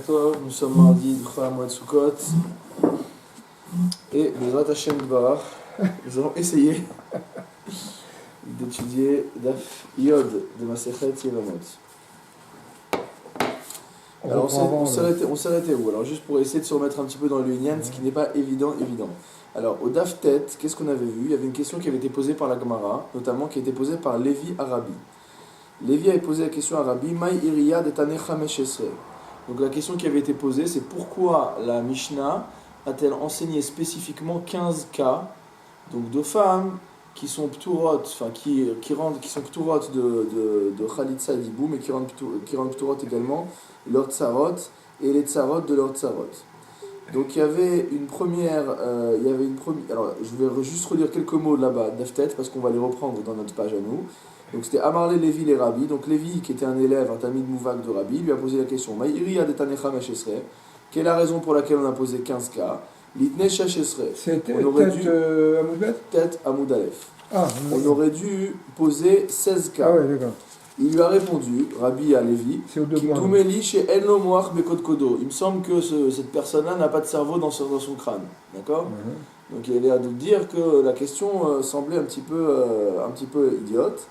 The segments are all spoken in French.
Nous sommes mardi de Chol Hamoed Sukkot et Bezrat Hashem Dvarach, nous allons essayer d'étudier Daf Yod de Masechet Yevamot. Alors on s'est arrêté où? Alors juste pour essayer de se remettre un petit peu dans le Inyan, ce qui n'est pas évident. Alors au Daf Tet, qu'est-ce qu'on avait vu? Il y avait une question qui avait été posée par la Gemara, notamment qui a été posée par Lévi Arabi. Lévi avait posé la question à Rabbi, Maï Iriya de Taneh Chamesh Esrei. Donc la question qui avait été posée, c'est pourquoi la Mishnah a-t-elle enseigné spécifiquement 15 cas donc de femmes qui sont pturot, enfin qui sont pturot de Khalitsa et d'Iboum et qui rendent pturot également leur tsarot et les tsarot de leur tsarot. Donc il y avait une première, alors je vais juste relire quelques mots là-bas d'Aftet parce qu'on va les reprendre dans notre page à nous. Donc c'était Amarle Lévi les Rabbi. Donc Lévi, qui était un élève, un tamid mouvak de Rabbi, lui a posé la question Maïri Adetanecha Meshesre. Quelle est la raison pour laquelle on a posé 15 cas? Litne Sheshesre. C'était on aurait dû Amoudbet tête Amoud Aleph. Ah, on aurait dû poser 16 cas. Ah ouais, d'accord. Il lui a répondu, Rabbi à Lévi, Doumeli chez El Moach Bekot Kodo. Il me semble que cette personne-là n'a pas de cerveau dans son crâne. D'accord? Donc il avait à nous dire que la question semblait un petit peu idiote,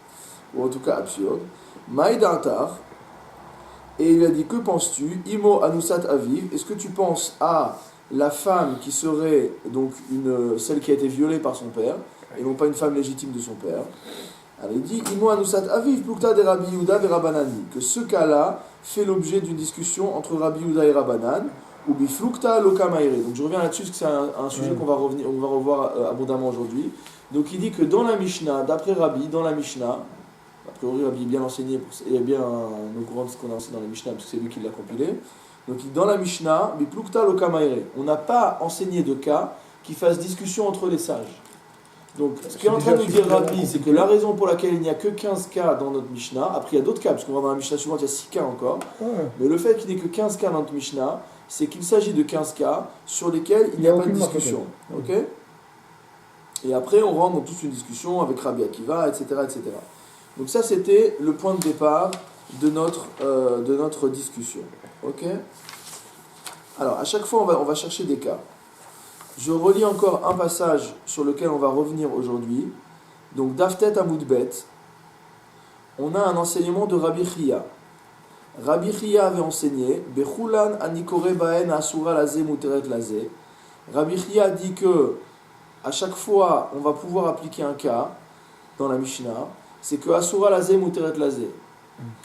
ou en tout cas absurde. Maïdantar, et il lui a dit, que penses-tu? Imo Anusat Aviv, est-ce que tu penses à la femme qui serait donc celle qui a été violée par son père, et non pas une femme légitime de son père? Alors il dit, Imo Anusat Aviv, Plukta de Rabbi Yehuda et Rabbanani, que ce cas-là fait l'objet d'une discussion entre Rabbi Yehuda et Rabbanan, ou Biflukta Loka Maïre. Donc je reviens là-dessus parce que c'est un sujet qu'on va revoir abondamment aujourd'hui. Donc il dit que dans la Mishnah, d'après Rabbi, dans la Mishnah, a priori Rabbi est bien enseigné, il est bien au courant de ce qu'on a enseigné dans la Mishnah, parce que c'est lui qui l'a compilé. Donc dans la Mishnah, Biflukta Loka Maïre, on n'a pas enseigné de cas qui fassent discussion entre les sages. Donc ce qu'est en train de nous dire Rabbi, c'est que la raison pour laquelle il n'y a que 15 cas dans notre Mishnah, après il y a d'autres cas, parce qu'on va dans la Mishnah suivante, il y a 6 cas encore, mais le fait qu'il n'y ait que 15 cas dans notre Mishnah, c'est qu'il s'agit de 15 cas sur lesquels il n'y a pas de discussion. Okay? Et après, on rentre dans toute une discussion avec Rabbi Akiva, etc., etc. Donc ça, c'était le point de départ de notre discussion. Okay? Alors, à chaque fois, on va chercher des cas. Je relis encore un passage sur lequel on va revenir aujourd'hui. Donc, Daftet Amoudbet, on a un enseignement de Rabbi Chia. Rabbi Chia avait enseigné Bechulan anikore baen asura laze muteret laze. Rabbi Chia dit que à chaque fois on va pouvoir appliquer un cas dans la Mishnah, c'est que asura laze muteret laze,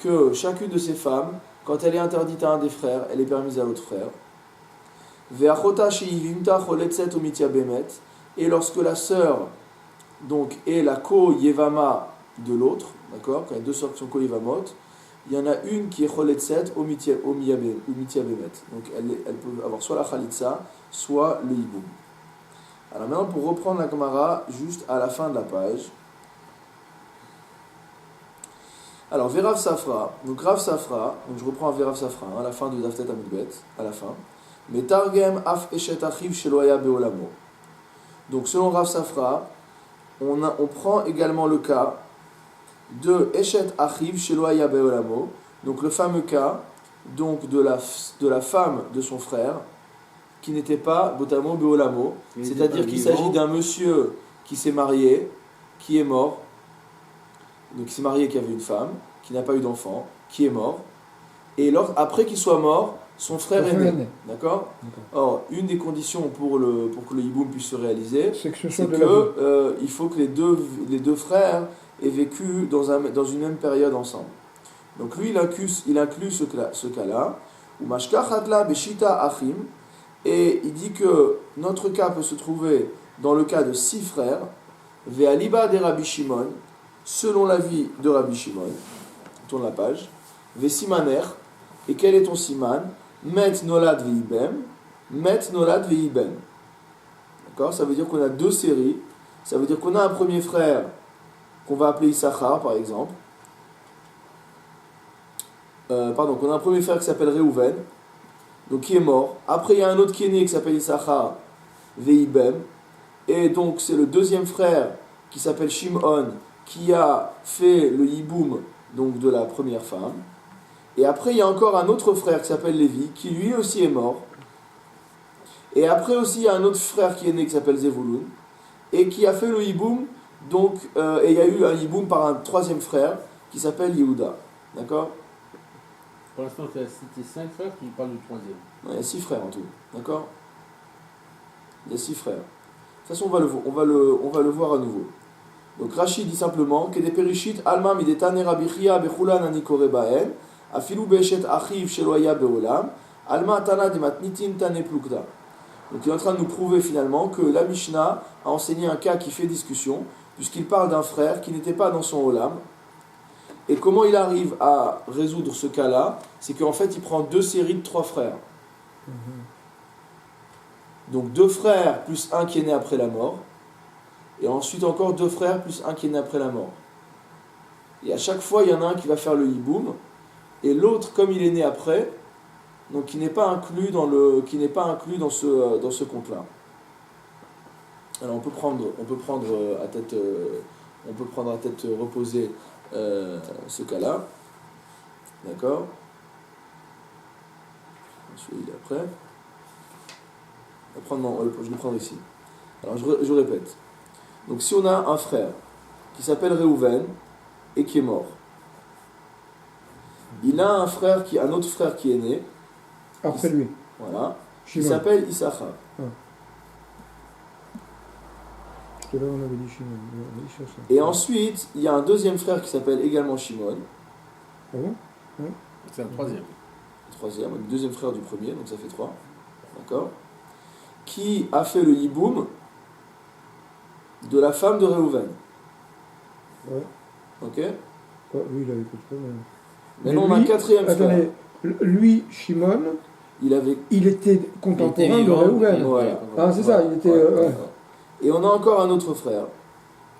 que chacune de ces femmes, quand elle est interdite à un des frères, elle est permise à l'autre frère. Ve'achota sheivimta choletzet omitya bemet, et lorsque la sœur donc est la ko-yevama de l'autre, d'accord, quand il y a deux sœurs qui sont ko-yevamot, il y en a une qui est choletzet ou mitya bemet. Donc elle peut avoir soit la chalitza, soit le hiboum. Alors maintenant, pour reprendre la Gemara, juste à la fin de la page. Alors, Verav Safra. Donc Rav Safra, donc je reprends Verav Safra, à la fin de Daftet Amudbet, à la fin. Metargem af eshet achiv sheloya beolamo. Donc selon Rav Safra, on prend également le cas de Eshet Achiv Sheloaya Beolamo, donc le fameux cas donc de la femme de son frère qui n'était pas Botamo Beolamo, c'est-à-dire qu'il s'agit d'un monsieur qui s'est marié, qui est mort, donc qui s'est marié qui avait une femme, qui n'a pas eu d'enfant, qui est mort, et après qu'il soit mort, son frère est né. D'accord ? Or, une des conditions pour que le hiboum puisse se réaliser, c'est que il faut que les deux frères aient vécu dans une même période ensemble. Donc lui, il inclut ce cas-là, ou mashkachatla beshita achim, et il dit que notre cas peut se trouver dans le cas de 6 frères, ve'aliba de Rabbi Shimon, selon l'avis de Rabbi Shimon, on tourne la page, ve'simaner, et quel est ton siman? Met nolad ve'ibem, met nolad ve'ibem. D'accord? Ça veut dire qu'on a 2 séries. Ça veut dire qu'on a un premier frère qu'on va appeler Issachar, par exemple. Qu'on a un premier frère qui s'appelle Reuven, donc qui est mort. Après, il y a un autre qui est né qui s'appelle Issachar ve'ibem. Et donc, c'est le deuxième frère qui s'appelle Shimon qui a fait le hiboum donc de la première femme. Et après, il y a encore un autre frère qui s'appelle Lévi, qui lui aussi est mort. Et après aussi, il y a un autre frère qui est né qui s'appelle Zevulun, et qui a fait le hiboum, donc, et il y a eu un hiboum par un troisième frère qui s'appelle Yehuda. D'accord? Pour l'instant, tu as cité 5 frères qui parlent du troisième. Il y a 6 frères en tout. D'accord? Il y a 6 frères. De toute façon, on va le voir à nouveau. Donc Rachid dit simplement que des périshit alma midetane Rabbi Chia bechulan anikore baen afilu be'eshet achiv sheloya beolam alma tana de matnitin tane plukda. Donc il est en train de nous prouver finalement que la Mishnah a enseigné un cas qui fait discussion puisqu'il parle d'un frère qui n'était pas dans son olam. Et comment il arrive à résoudre ce cas-là? C'est qu'en fait il prend 2 séries de 3 frères. Donc 2 frères plus un qui est né après la mort. Et ensuite encore 2 frères plus un qui est né après la mort. Et à chaque fois, il y en a un qui va faire le hiboum, et l'autre, comme il est né après, donc qui n'est pas inclus dans ce compte-là. Alors on peut prendre à tête reposée ce cas-là, d'accord. Celui-là après. Je vais le prendre ici. Alors je répète. Donc si on a un frère qui s'appelle Réhouven et qui est mort, il a un autre frère qui est né. Après lui. Voilà. Qui s'appelle Issachar. Ah. Là, on avait dit Shimon. Et ensuite, il y a un deuxième frère qui s'appelle également Shimon. Ah bon? Ouais. C'est un troisième. Le deuxième frère du premier, donc ça fait 3. D'accord? Qui a fait le hiboum de la femme de Réhouven. Ouais. Ok? Ouais, lui, il avait pas de problème. Maintenant, on a un quatrième frère. Lui, Shimon, il était contemporain de Réhouven. Voilà. Ah, c'est ça, il était... Ouais. Et on a encore un autre frère,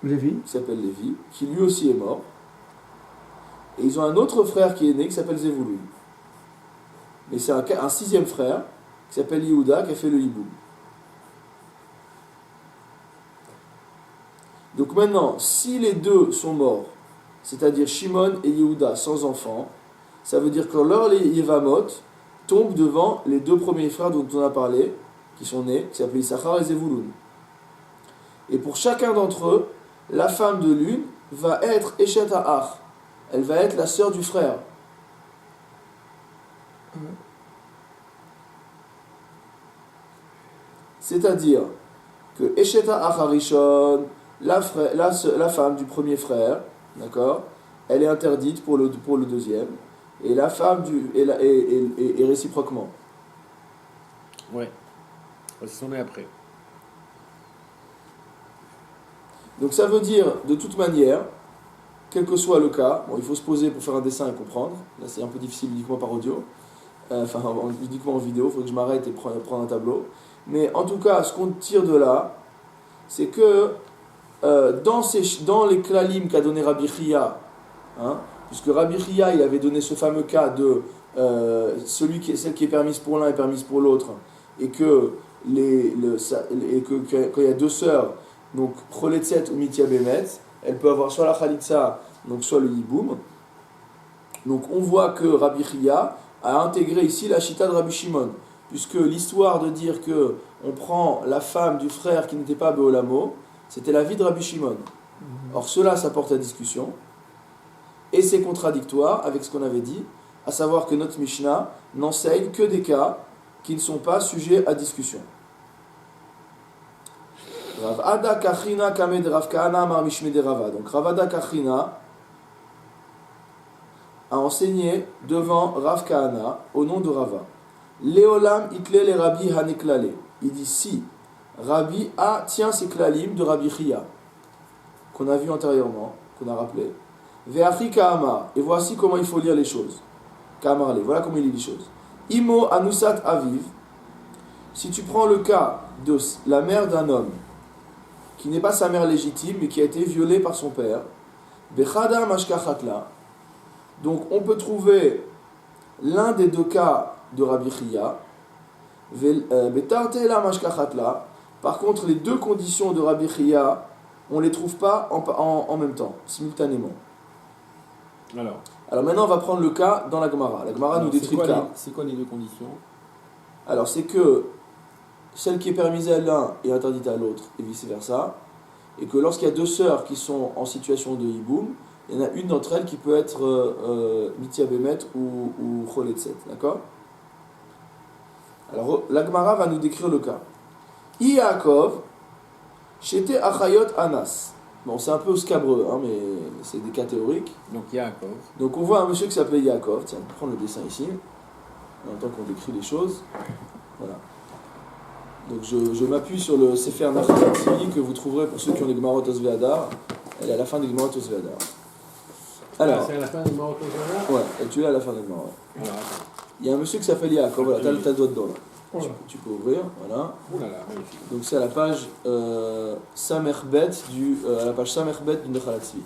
Lévi, qui s'appelle Lévi, qui lui aussi est mort. Et ils ont un autre frère qui est né, qui s'appelle Zevulun. Mais c'est un 6e frère, qui s'appelle Yehuda, qui a fait le hiboum. Donc maintenant, si les deux sont morts, c'est-à-dire Shimon et Yehuda sans enfants, ça veut dire que leur Yevamot tombe devant les 2 premiers frères dont on a parlé, qui sont nés, qui s'appellent Issachar et Zevulun. Et pour chacun d'entre eux, la femme de l'une va être Eshet Ha'ach. Elle va être la sœur du frère. C'est-à-dire que Eshet Ha'ach Harishon, la femme du premier frère, d'accord, elle est interdite pour le deuxième, et la femme et réciproquement. Ouais. Parce qu'ils sont nés après. Donc ça veut dire, de toute manière, quel que soit le cas, bon, il faut se poser pour faire un dessin et comprendre. Là, c'est un peu difficile uniquement par audio, uniquement en vidéo. Il faut que je m'arrête et prendre un tableau. Mais en tout cas, ce qu'on tire de là, c'est que dans les klalim qu'a donné Rabbi Chia, puisque Rabbi Chia il avait donné ce fameux cas de celle qui est permise pour l'un est permise pour l'autre, et que quand il y a 2 sœurs, donc Choletzet ou Mitya Bemet, elle peut avoir soit la Khalitsa, donc soit le Yiboum. Donc on voit que Rabbi Chia a intégré ici la Shita de Rabbi Shimon, puisque l'histoire de dire que on prend la femme du frère qui n'était pas Beolamo, c'était la vie de Rabbi Shimon. Or cela, ça porte à discussion, et c'est contradictoire avec ce qu'on avait dit, à savoir que notre Mishnah n'enseigne que des cas qui ne sont pas sujets à discussion. Rav Ada Kachina Kamed Rav Kahana Mar Mishme de Rava. Donc Rav Ada Kachina a enseigné devant Rav Kahana au nom de Rava. Leolam itle le Rabbi Haneklale. Il dit si Rabbi tient ses klalim de Rabbi Chia, qu'on a vu antérieurement, qu'on a rappelé. Ve'achi Ka'amar. Et voici comment il faut lire les choses. Ka'amar le. Voilà comment il lit les choses. Imo Anusat Aviv. Si tu prends le cas de la mère d'un homme qui n'est pas sa mère légitime, mais qui a été violée par son père, Bechada Mashkachatla. Donc on peut trouver l'un des 2 cas de Rabbi Chia, Betartela Mashkachatla. Par contre, les 2 conditions de Rabbi Chia, on ne les trouve pas en même temps, simultanément. Alors maintenant, on va prendre le cas dans la Gemara. La Gemara nous décrit le cas. C'est quoi les deux conditions? Alors, c'est que celle qui est permise à l'un est interdite à l'autre, et vice-versa. Et que lorsqu'il y a deux sœurs qui sont en situation de hiboum, il y en a une d'entre elles qui peut être Mitia Bemet ou Choletset. D'accord? Alors, la Gemara va nous décrire le cas. Yaakov, Shete Achayot Anas. Bon, c'est un peu scabreux, hein, mais c'est des cas théoriques. Donc Yaakov. Donc on voit un monsieur qui s'appelle Yaakov. Tiens, on va prendre le dessin ici, en même temps qu'on décrit les choses. Voilà. Donc je m'appuie sur le Sefer Nachalatzvi que vous trouverez pour ceux qui ont les Gemarot Osveadar. Elle est à la fin des Gemarot Osveadar. Alors, c'est à la fin des Gemarot Osveadar? Ouais, et tu l'as à la fin des Gemarot. Il y a un monsieur qui s'appelle Yaakov. Voilà, t'as le doigt dedans là. Tu peux ouvrir, voilà. Donc c'est à la page Samerbet à la page Samerbet du Nachalatzvi.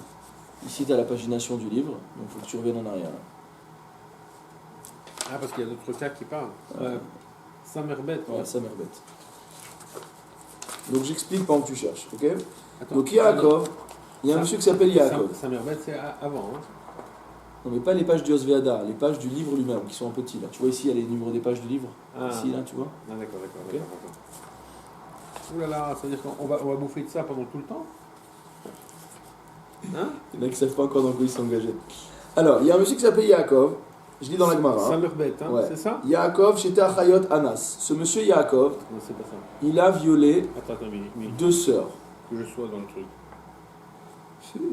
Ici tu as la pagination du livre, donc il faut que tu reviennes en arrière. Ah, parce qu'il y a d'autres cas qui parlent. Samerbet. Ouais, Samerbet. Donc j'explique pendant que tu cherches, ok? Attends, donc Yaakov, il y a un monsieur qui s'appelle Yaakov. Samerbet c'est avant, hein? Non mais pas les pages du Osveada, les pages du livre lui-même qui sont en petit là. Tu vois ici il y a les numéros des pages du livre. Ici là tu vois. Ah d'accord. Okay. Ouh là là, ça veut dire qu'on va bouffer de ça pendant tout le temps? Hein? Il y en a qui ne savent pas encore dans quoi ils sont engagés. Alors, il y a un monsieur qui s'appelle Yaakov, je lis dans la Gemara. Samerbet, hein, ouais. C'est ça? Yaakov, Shete Achayot Anas. Ce monsieur Yaakov, non, c'est pas ça. Il a violé deux sœurs. Que je sois dans le truc.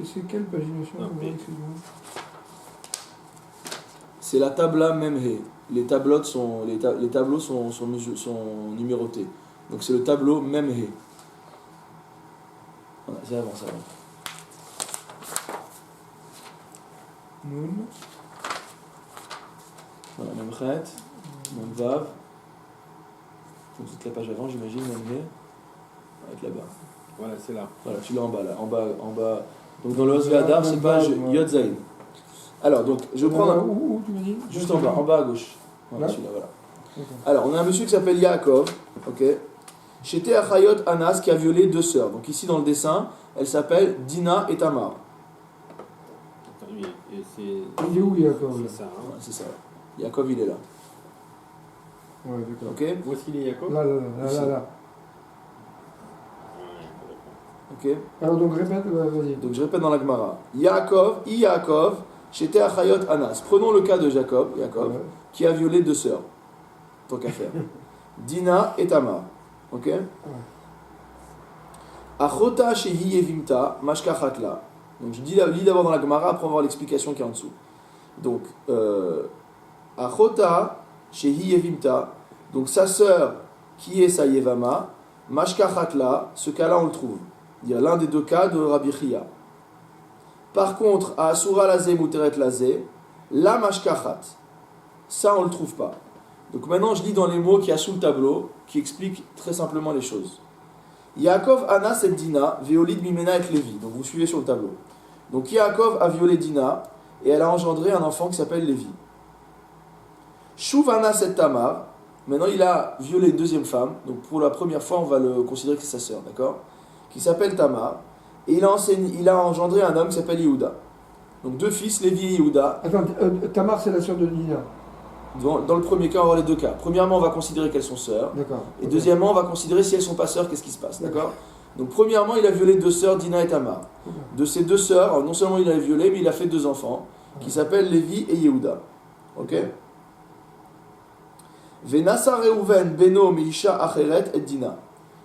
C'est quelle pagination? C'est la tabla Memhe. Les tableaux sont numérotés. Donc c'est le tableau Memhe. Voilà, c'est avant ça. Nun. Voilà, Memchet, Memvav. Donc toute la page avant, j'imagine, Memhe. Avec là-bas. Voilà, c'est là. Voilà, tu l'as en bas là. En bas. Donc dans le Osveadar, c'est page Yod Zayin. Alors, donc, je prends où tu me dis? juste en bas à gauche. Voilà, là celui-là, voilà. Okay. Alors, on a un monsieur qui s'appelle Yaakov, ok? Shete Achayot Anas, qui a violé deux sœurs. Donc, ici dans le dessin, elles s'appellent Dina et Tamar. Attends, il est où Yaakov? C'est ça, hein? Ouais, c'est ça. Yaakov, il est là. Ouais, d'accord. Ok? Où est-ce qu'il est, Yaakov? Là. Ok? Alors, donc, répète, vas-y. Donc, je répète dans la Gemara. Yaakov, Shete Achayot Anas. Prenons le cas de Yaakov, qui a violé deux sœurs. Tant qu'à faire. Dina et Tamar. Ok? Achota shehi yevimta mashkachatla. Donc je lis d'abord dans la Gemara, après on va voir l'explication qui est en dessous. Donc, Achota shehi yevimta. Donc sa sœur qui est sa yevama, mashkachatla, ce cas-là on le trouve. Il y a l'un des deux cas de Rabbi Chia. Par contre, à Asura lazé muteret lazé, la mashkachat. Ça on le trouve pas. Donc maintenant, je lis dans les mots qu'il y a sous le tableau, qui expliquent très simplement les choses. Yaakov Anas et Dina, Véolid Mimena et Lévi. Donc vous suivez sur le tableau. Donc Yaakov a violé Dina, et elle a engendré un enfant qui s'appelle Lévi. Shuv Anas et Tamar, maintenant il a violé une deuxième femme, donc pour la première fois on va le considérer que c'est sa sœur, d'accord? Qui s'appelle Tamar, et il a engendré un homme qui s'appelle Yehuda. Donc deux fils, Lévi et Yehuda. Attends, Tamar c'est la sœur de Dina. Dans le premier cas, on va voir les deux cas. Premièrement, on va considérer qu'elles sont sœurs. D'accord. Et deuxièmement, on va considérer si elles sont pas sœurs, qu'est-ce qui se passe. D'accord? Donc, premièrement, il a violé deux sœurs, Dina et Tamar. De ces deux sœurs, non seulement il a violé, mais il a fait deux enfants, qui s'appellent Lévi et Yehuda. Ok? Venasa Reuven, Beno, Meisha, Acheret et Dina.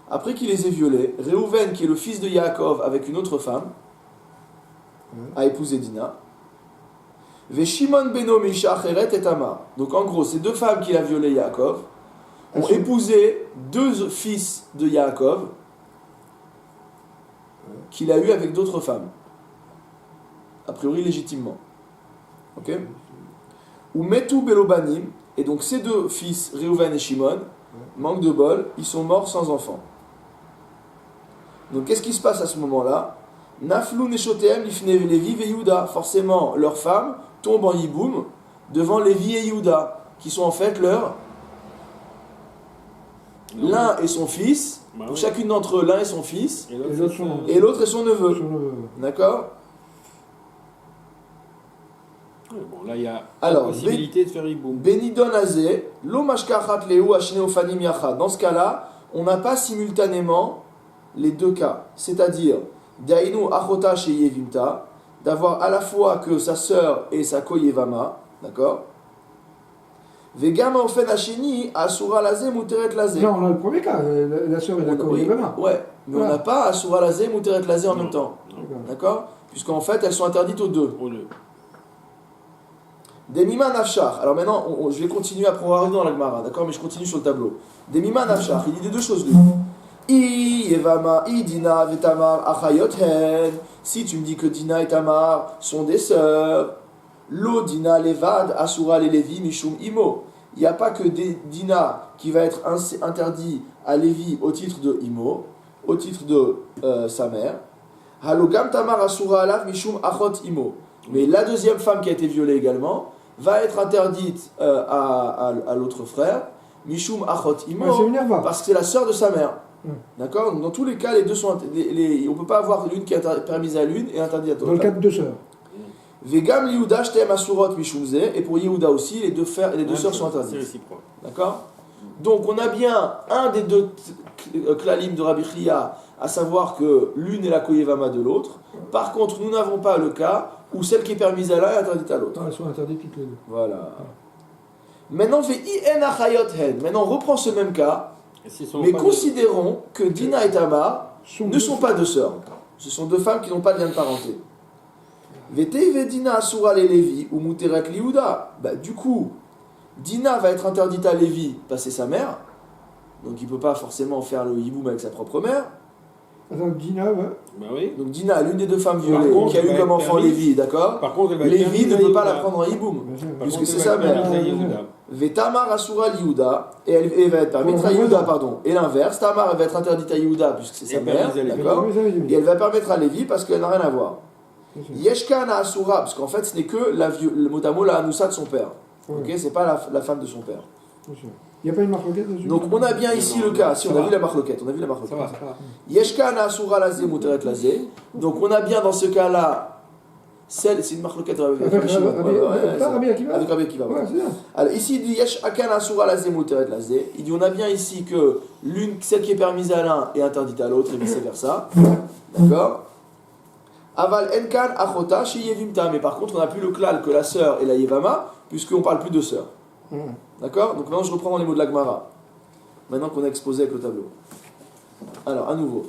Après qu'il les ait violés, Reuven, qui est le fils de Yaakov avec une autre femme, a épousé Dina. Shimon Beno Meisha Acheret et Tamar. Donc en gros, ces deux femmes qu'il a violées Yaakov ont épousé deux fils de Yaakov qu'il a eu avec d'autres femmes. A priori légitimement. Ok? Ou Metu Belobanim, et donc ces deux fils, Reuven et Shimon, manque de bol, ils sont morts sans enfants. Donc qu'est-ce qui se passe à ce moment-là? Naflu Neshoteem Lifne Levi ve Yehuda. Forcément, leurs femmes tombent en yiboum devant Lévi et Yehuda, qui sont en fait l'un est son fils, pour chacune d'entre eux, l'un est son fils, et l'autre est son neveu. D'accord? Bon, là, il y a Alors, la possibilité de faire hiboum. Benidon Azé, lo mashkachat leu ashne ofanim yachad. Dans ce cas-là, on n'a pas simultanément les deux cas. C'est-à-dire, dainu achota chez Yevimta, d'avoir à la fois que sa sœur et sa koyevama, d'accord? Vegama ofen hasheni asura lazé muteret lazé. Non, on a le premier cas, la sœur et la koyevama. Ouais, mais on n'a pas asura lazé muteret lazé en même temps. D'accord? Puisqu'en fait, elles sont interdites aux deux. Demima nafshar. Alors maintenant, je vais continuer après, on va revenir dans la Gemara, d'accord? Mais je continue sur le tableau. Demima nafshar. Il dit les deux choses lui. I Yevama, I Dina, Vetamar, Achayot Hen. Si tu me dis que Dina et Tamar sont des sœurs, Lo Dina Levad, Asura le Lévi, Mishum Imo. Il n'y a pas que Dina qui va être interdit à Lévi au titre de Imo, au titre de sa mère. Halogam Tamar Asura Alav, Mishum Achot Imo. Mais la deuxième femme qui a été violée également va être interdite à l'autre frère, Mishum Achot Imo, parce que c'est la sœur de sa mère. D'accord? Donc dans tous les cas, les deux sont. On ne peut pas avoir l'une qui est permise à l'une et interdite à l'autre. Dans le cas de deux sœurs. Vegam Yehuda Shtem Asurot Mishumze, et pour Yehuda aussi, les deux sœurs sont interdites. C'est réciproque. D'accord? Donc on a bien un des deux klalim de Rabbi Chia, à savoir que l'une est la koyevama de l'autre. Par contre, nous n'avons pas le cas où celle qui est permise à l'un est interdite à l'autre. Elles sont interdites toutes les deux. Voilà. Maintenant, Maintenant, on reprend ce même cas, mais considérons que Dina et Tamar ne sont pas deux sœurs. Ce sont deux femmes qui n'ont pas de lien de parenté. Dina Asura le Lévi ou Muteret Liouda. Du coup, Dina va être interdite à Lévi parce que c'est sa mère. Donc il ne peut pas forcément faire le hiboum avec sa propre mère. Attends, Dina, ouais. Oui. Donc Dina, l'une des deux femmes violées, qui a eu comme enfant Lévi, d'accord? Par contre, Lévi ne peut pas la prendre en hiboum, puisque c'est sa mère. Vetamar Asura Liouda, et elle va être permise à Yehuda, pardon. Et l'inverse, Tamar elle va être interdite à Yehuda, puisque c'est sa mère, d'accord? Et elle va permettre à Lévi parce qu'elle n'a rien à voir. Yeshkana Asura, parce qu'en fait ce n'est que le mot à mot la Anoussa de son père. Ok, c'est pas la femme de son père. Il n'y a pas une marloquette dessus? Donc on a bien ici le cas, si on a vu la marloquette, on a vu la marloquette. Yeshkana Asura Lazé Muteret Lazé. Donc on a bien dans ce cas-là, c'est une marloquette avec Rabbi Akiva. Alors ici il dit Yeshkana Asura Lazé Muteret Lazé. Il dit on a bien ici que celle qui est permise à l'un est interdite à l'autre et vice versa. D'accord? Aval Enkan Achota chez Yevimta. Mais par contre on n'a plus le klal que la sœur et la Yevama, puisqu'on ne parle plus de sœur. D'accord? Donc maintenant je reprends dans les mots de la Gemara. Maintenant qu'on a exposé avec le tableau. Alors, à nouveau.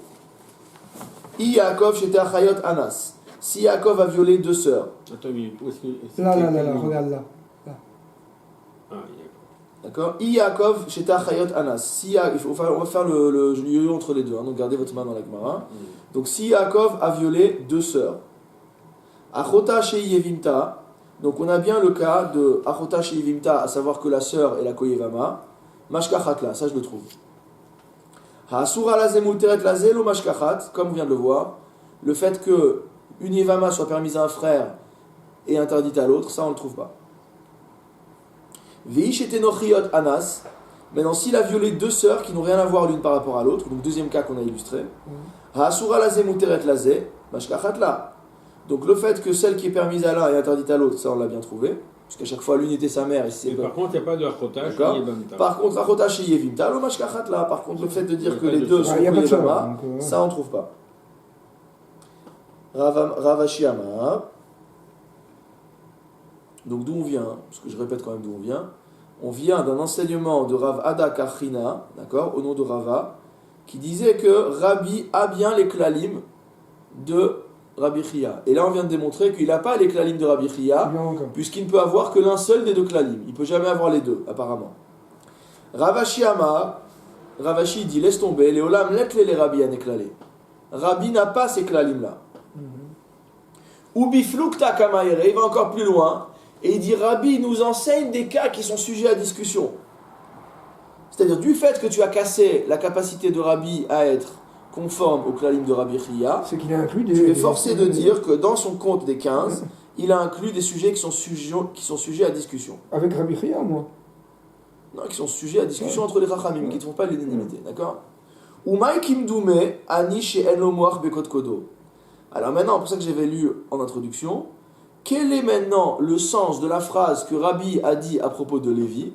I Yaakov chez Achayot Anas. Si Yaakov a violé deux sœurs. Attends, où est-ce que. Là, regarde là. D'accord? I Yaakov chez Achayot Anas. Si on va faire le yo-yo entre les deux. Hein, donc gardez votre main dans la Gemara. Donc si Yaakov a violé deux sœurs. Achota chez Yevimta. Donc on a bien le cas de Achota chez Yevimta, à savoir que la sœur est la koyevama. Mashkachat, ça je le trouve. Ha'asura lazé muteret lazé lo mashkachat, comme on vient de le voir. Le fait que une yevama soit permise à un frère et interdite à l'autre, ça on ne le trouve pas. Veish et tenochiot anas. Maintenant, s'il a violé deux sœurs qui n'ont rien à voir l'une par rapport à l'autre, donc deuxième cas qu'on a illustré. Ha'asura lazé muteret lazé, mashkachat la. Donc le fait que celle qui est permise à l'un est interdite à l'autre, ça on l'a bien trouvé. Puisqu'à chaque fois l'une était sa mère. Et par contre, il n'y a pas de Achota chez Yevimta. Par contre, Achota chez Yevimta, lo mashkachat là. Par contre, le fait de dire que les deux sont koyevama, ça on ne trouve pas. Ravashi Amar. Donc d'où on vient, parce que je répète quand même d'où on vient. On vient d'un enseignement de Rav Ada Karchina, d'accord, au nom de Rava, qui disait que Rabbi a bien les klalim de Rabbi Chia. Et là, on vient de démontrer qu'il n'a pas les klalim de Rabbi Chia, puisqu'il ne peut avoir que l'un seul des deux klalim. Il ne peut jamais avoir les deux, apparemment. Ravashi Amar, Ravashi dit, laisse tomber, les olam letle les Rabbi aneklalé. Rabbi n'a pas ces klalim-là. Ubi flukta kamayere, il va encore plus loin, et il dit, Rabbi nous enseigne des cas qui sont sujets à discussion. C'est-à-dire, du fait que tu as cassé la capacité de Rabbi à être conforme au klalim de Rabbi Chia, tu es forcé de dire que dans son compte des 15, il a inclus des sujets qui sont sujets à discussion. Avec Rabbi Chia, moi? Non, qui sont sujets à discussion entre les Chachamim, qui ne font pas l'unanimité, d'accord? Umay kimdume ani she eno moach bekot kodo. Alors maintenant, pour ça que j'avais lu en introduction, quel est maintenant le sens de la phrase que Rabbi a dit à propos de Lévi?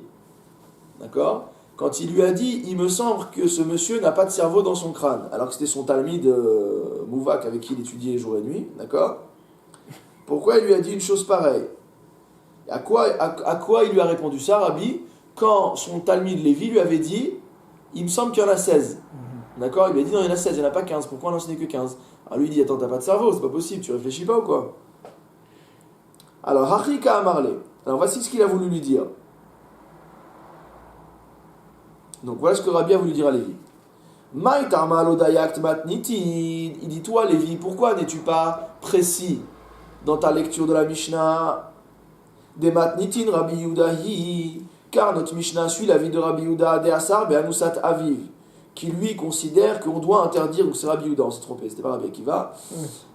D'accord? Quand il lui a dit, il me semble que ce monsieur n'a pas de cerveau dans son crâne, alors que c'était son talmide Mouvak avec qui il étudiait jour et nuit, d'accord? Pourquoi il lui a dit une chose pareille? À quoi il lui a répondu ça, Rabbi? Quand son talmide Lévi lui avait dit, il me semble qu'il y en a 16. D'accord? Il lui a dit, non, il y en a 16, il n'y en a pas 15. Pourquoi on n'en enseignait que 15? Alors lui il dit, attends, t'as pas de cerveau, c'est pas possible, tu réfléchis pas ou quoi? Alors, Hachika Amarle. Alors voici ce qu'il a voulu lui dire. Donc voilà ce que Rabbi a voulu dire à Lévi. Il dit, toi Lévi, pourquoi n'es-tu pas précis dans ta lecture de la Mishnah? Des matnitin Rabbi Yudahi, car notre Mishnah suit l'avis de Rabbi Yuda de Asar Be'anusat Aviv, qui lui considère qu'on doit interdire, donc c'est Rabbi Yuda, on s'est trompé, c'était pas Rabbi Akiva,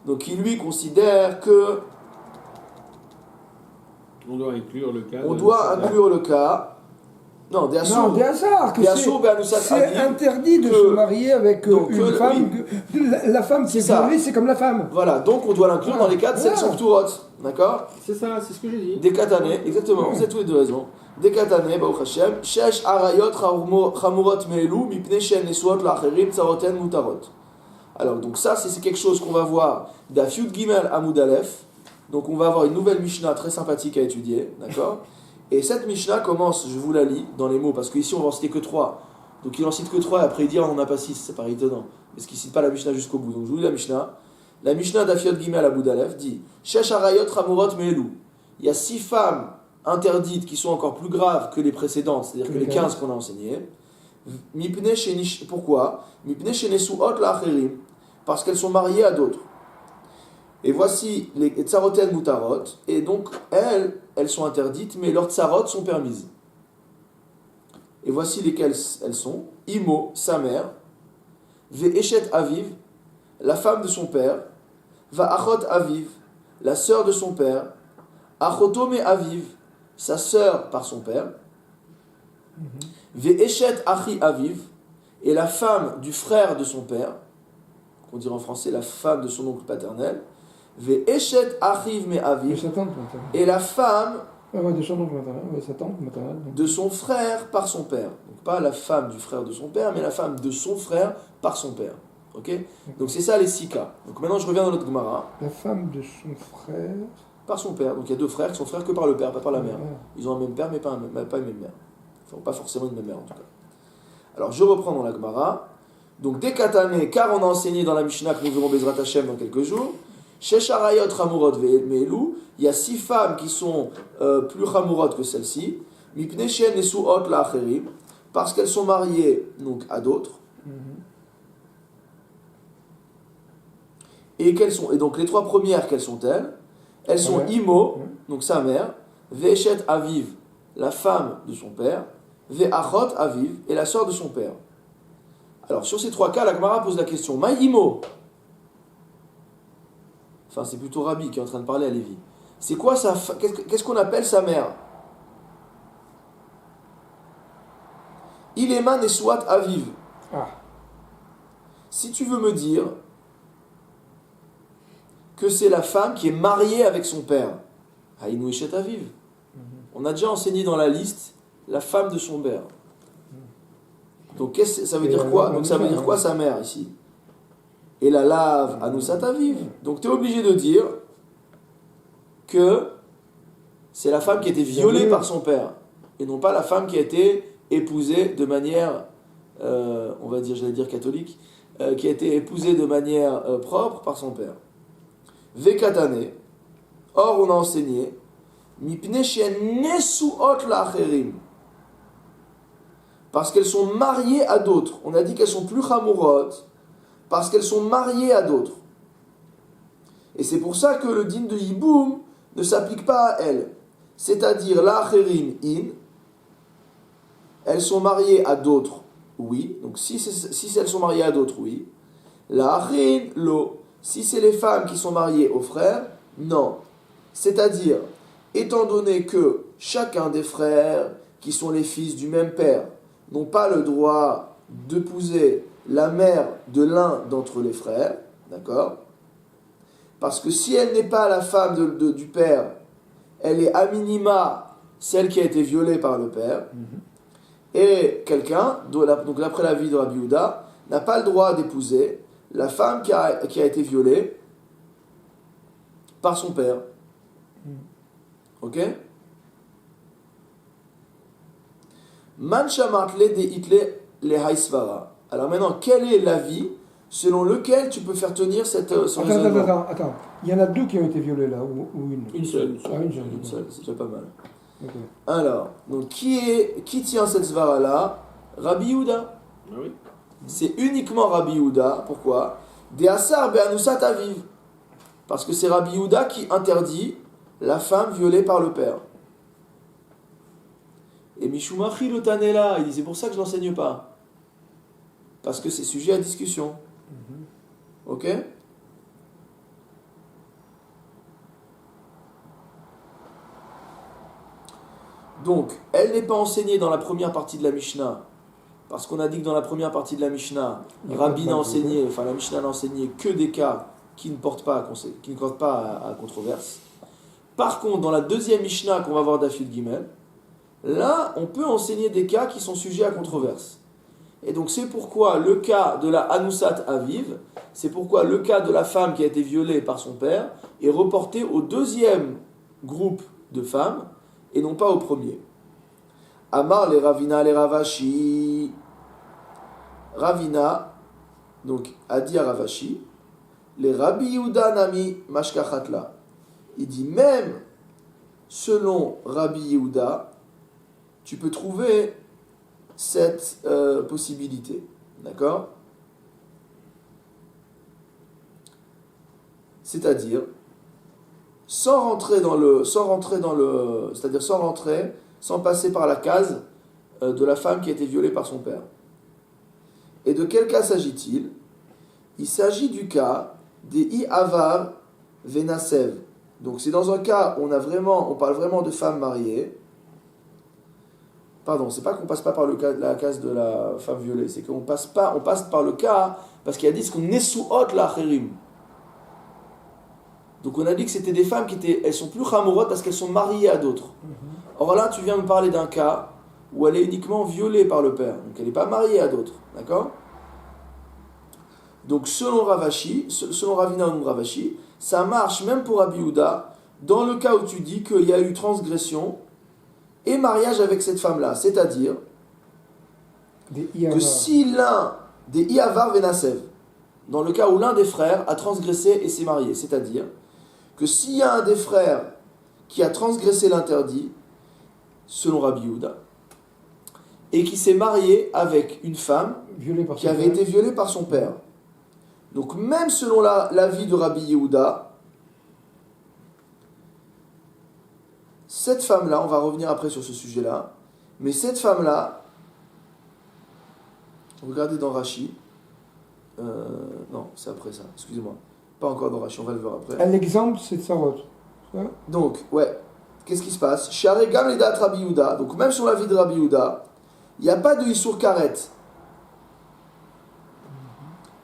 donc qui lui considère que on doit inclure le cas. Non, des hasards. C'est interdit de se marier avec une femme. Oui. La femme qui est violée, c'est comme la femme. Voilà, donc on doit l'inclure dans les cas de sexe en Pturot. D'accord? C'est ça, c'est ce que j'ai dit. Des katané, exactement, vous avez tous les deux raison. Des katané, Baruch Hashem, shesh arayot chamurot me'elu, mipne shen nesuot lacherim tsaroten mutarot. Alors, donc ça, c'est quelque chose qu'on va voir d'Afiud Gimel Amud Aleph. Donc on va avoir une nouvelle Mishnah très sympathique à étudier, d'accord? Et cette Mishnah commence, je vous la lis dans les mots, parce qu'ici on va en citer que 3. Donc il en cite que 3 et après il dit on n'en a pas 6, c'est pas étonnant. Parce qu'il ne cite pas la Mishnah jusqu'au bout. Donc je vous lis la Mishnah. La Mishnah d'Afiot Gimel Amud Aleph dit Shesh Arayot Ramurot Me'elu. Il y a 6 femmes interdites qui sont encore plus graves que les précédentes, c'est-à-dire que les 15 qu'on a enseignées. Pourquoi? Mipne Shenesuot La'acherim. Parce qu'elles sont mariées à d'autres. Et voici les tsaroten mutarot, et donc elles sont interdites, mais leurs tsarot sont permises. Et voici lesquelles elles sont. Imo, sa mère, Ve'eshet Aviv, la femme de son père, Va'achot Aviv, la sœur de son père, Achotome Aviv, sa sœur par son père, Ve'eshet Achi Aviv, et la femme du frère de son père, qu'on dirait en français la femme de son oncle paternel, Ve'eshet achiv me aviv, et la femme de son frère par son père. Donc pas la femme du frère de son père, mais la femme de son frère par son père. Ok? Donc c'est ça les 6 cas. Donc maintenant je reviens dans notre Gemara. La femme de son frère par son père. Donc il y a 2 frères qui sont frères que par le père, pas par la mère. Ils ont un même père, mais pas une même mère. Enfin, pas forcément une même mère en tout cas. Alors je reprends dans la Gemara. Donc des katané, car on a enseigné dans la Mishnah que nous verrons Bezrat Hashem dans quelques jours. Shesh Arayot Chamurot Me'elu, il y a 6 femmes qui sont plus Chamurot que celle-ci. Mipne Shen Nesuot La'acherim, parce qu'elles sont mariées donc à d'autres. Et donc les 3 premières, quelles sont-elles? Elles sont Imo, donc sa mère, Ve'eshet Aviv, la femme de son père, Ve'achot Aviv, et la sœur de son père. Alors sur ces 3 cas, la Gemara pose la question, Ma Imo? Enfin, c'est plutôt Rabbi qui est en train de parler à Lévi. C'est quoi qu'est-ce qu'on appelle sa mère? Ileman et Swat Aviv. Si tu veux me dire que c'est la femme qui est mariée avec son père, Haïnou Eshet Aviv. On a déjà enseigné dans la liste la femme de son père. Donc ça veut dire quoi? Donc ça veut dire quoi sa mère ici? Et la lave Anusat Aviv. Donc tu es obligé de dire que c'est la femme qui a été violée par son père, et non pas la femme qui a été épousée de manière, on va dire, j'allais dire catholique, qui a été épousée de manière propre par son père. Vekatane. Or on a enseigné Mipne Shen Nesuot La'acherim, parce qu'elles sont mariées à d'autres. On a dit qu'elles sont plus chamurot parce qu'elles sont mariées à d'autres. Et c'est pour ça que le din de Yiboum ne s'applique pas à elles. C'est-à-dire, l'Acherim in, elles sont mariées à d'autres, oui. Donc si elles sont mariées à d'autres, oui. L'Acherim, lo. Si c'est les femmes qui sont mariées aux frères, non. C'est-à-dire, étant donné que chacun des frères, qui sont les fils du même père, n'ont pas le droit d'épouser la mère de l'un d'entre les frères, d'accord? Parce que si elle n'est pas la femme du père, elle est à minima celle qui a été violée par le père. Et quelqu'un, donc d'après la vie de Rabbi Yehuda, n'a pas le droit d'épouser la femme qui a été violée par son père. Ok? Man shamartle de hitle le haisvara. Alors maintenant, quel est l'avis selon lequel tu peux faire tenir cette raisonnement? Attends. Il y en a deux qui ont été violés là, ou une? Une seule. Une seule, c'est déjà pas mal. Okay. Alors, donc qui tient cette svara là? Rabbi Yehuda. Ah oui. C'est uniquement Rabbi Yehuda. Pourquoi? De asar be'anusat aviv. Parce que c'est Rabbi Yehuda qui interdit la femme violée par le père. Et Mishumachi le Tanela, il dit c'est pour ça que je n'enseigne pas. Parce que c'est sujet à discussion. Ok? Donc, elle n'est pas enseignée dans la première partie de la Mishnah. Parce qu'on a dit que dans la première partie de la Mishnah, Rabbi n'a enseigné, enfin la Mishnah n'a enseigné que des cas qui ne portent pas à controverse. Par contre, dans la deuxième Mishnah qu'on va voir d'Afil Gimel, là, on peut enseigner des cas qui sont sujets à controverse. Et donc c'est pourquoi le cas de la Anusat Aviv, c'est pourquoi le cas de la femme qui a été violée par son père est reporté au deuxième groupe de femmes et non pas au premier. Amar les Ravina les Ravashi. Ravina, donc, a dit à Ravashi, les Rabbi Yehuda Nami Mashkachatla. Il dit même selon Rabbi Yehuda, tu peux trouver cette possibilité. D'accord? C'est-à-dire, sans passer par la case de la femme qui a été violée par son père. Et de quel cas s'agit-il? Il s'agit du cas des I-Avar Venasev. Donc c'est dans un cas où on parle vraiment de femmes mariées. Pardon, c'est pas qu'on passe pas par la case de la femme violée, c'est qu'on passe par le cas parce qu'il y a dit qu'on est sous hot la chérim. Donc on a dit que c'était des femmes elles sont plus chamorot parce qu'elles sont mariées à d'autres. Or là, tu viens me parler d'un cas où elle est uniquement violée par le père, donc elle n'est pas mariée à d'autres, d'accord? Donc selon Ravina ou Ravashi, ça marche même pour Rabbi Yehuda, dans le cas où tu dis qu'il y a eu transgression et mariage avec cette femme-là, c'est-à-dire que si l'un des Iavar Venasev, dans le cas où l'un des frères a transgressé et s'est marié, c'est-à-dire que s'il y a un des frères qui a transgressé l'interdit, selon Rabbi Yehuda, et qui s'est marié avec une femme qui avait été violée par son père. Donc même selon l'avis de Rabbi Yehuda, cette femme-là, on va revenir après sur ce sujet-là, mais cette femme-là, regardez dans Rashi, non, c'est après ça, excusez-moi, pas encore dans Rashi, on va le voir après. L'exemple, c'est de Sarot. Donc, ouais, qu'est-ce qui se passe? Sharegam Ledat Rabbi Yehuda, donc même sur l'avis de Rabbi Yehuda, il n'y a pas de Issour Karet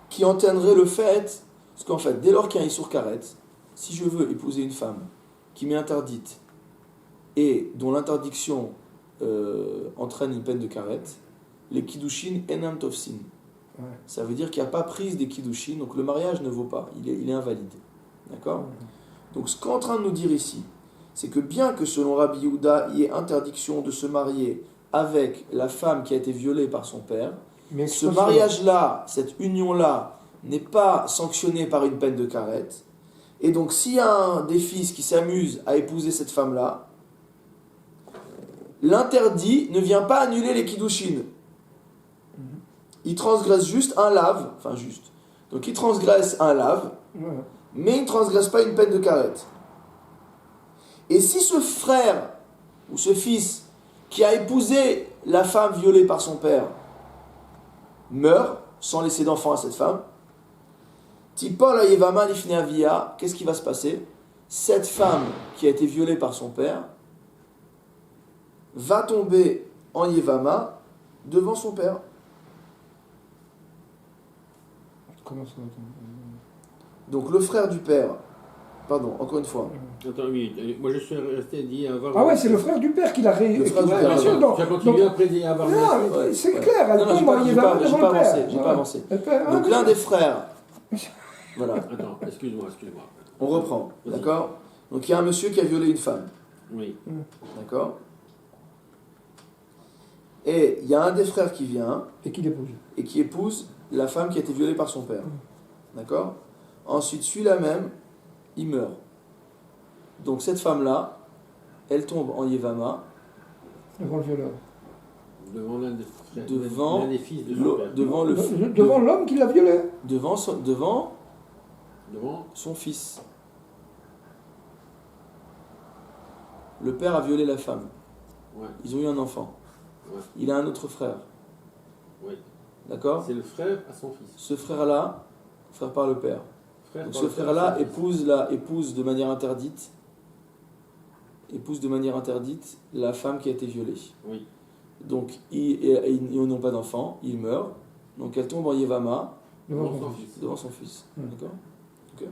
qui entraînerait le fait, parce qu'en fait, dès lors qu'il y a un Issour Karet, si je veux épouser une femme qui m'est interdite et dont l'interdiction entraîne une peine de Karet, les Kiddushin Enam Tovsin. Ouais. Ça veut dire qu'il n'y a pas prise des Kiddushin, donc le mariage ne vaut pas, il est invalide. D'accord? Donc ce qu'on est en train de nous dire ici, c'est que bien que selon Rabbi Yehuda, il y ait interdiction de se marier avec la femme qui a été violée par son père, mais ce mariage-là, cette union-là, n'est pas sanctionné par une peine de karet. Et donc s'il y a un des fils qui s'amuse à épouser cette femme-là, l'interdit ne vient pas annuler les kiddushin. Il transgresse juste un lave, enfin juste. Donc il transgresse un lave, mais il ne transgresse pas une peine de karet. Et si ce frère ou ce fils qui a épousé la femme violée par son père meurt sans laisser d'enfant à cette femme, Tipol Ayevama Lifne Avia, qu'est-ce qui va se passer? Cette femme qui a été violée par son père va tomber en Yevama devant son père. Comment ça va tomber? Donc le frère du père Pardon, encore une fois. Attends, oui, moi je suis resté dit avoir. Ah ouais, c'est le frère du père qui l'a réussi. Le frère du père. Bien sûr, tu as continué après dit avoir. Non, c'est clair, elle tombe en j'ai pas avancé. Donc l'un des frères. Voilà. Attends, excuse-moi. On reprend, d'accord? Donc il y a un monsieur qui a violé une femme. Oui. D'accord? Et il y a un des frères qui vient. Et qui épouse la femme qui a été violée par son père. D'accord? Ensuite, celui-là même, il meurt. Donc cette femme-là, elle tombe en Yévama. Devant le violeur. Devant l'un des frères. Devant des fils de son père. Devant l'homme qui l'a violé. Devant son fils. Le père a violé la femme. Ouais. Ils ont eu un enfant. Ouais. Il a un autre frère. Oui. D'accord? C'est le frère à son fils. Ce frère-là, frère par le père. Donc ce frère-là épouse de manière interdite la femme qui a été violée. Oui. Donc ils n'ont pas d'enfant, il meurt. Donc elle tombe en Yévama devant son fils. D'accord? Ok.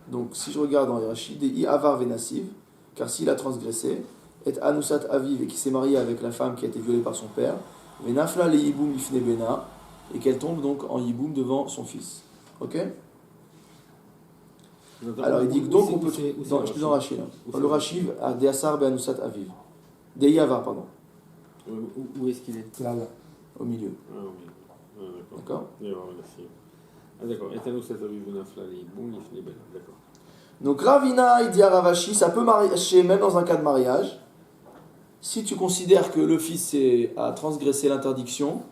Donc si je regarde dans Rashi, Dei Avar Venassiv, car s'il a transgressé, et Anusat Aviv, et qui s'est marié avec la femme qui a été violée par son père, Venafla le Yiboum Lifne Bena, et qu'elle tombe donc en Yiboum devant son fils. Ok? Alors il dit que donc on peut. Non, je suis dans Rashi là. Dans le Rashi, à Deasar Be'anusat Aviv. Dei Avar, pardon. Où est-ce qu'il est? Là. Au milieu. Ah oui. D'accord? Ah d'accord. Et Anusat Aviv Venafla le Yiboum Lifne Bena. D'accord. Donc Ravina, il dit à Ravashi, ça peut marcher même dans un cas de mariage. Si tu considères que le fils a transgressé l'interdiction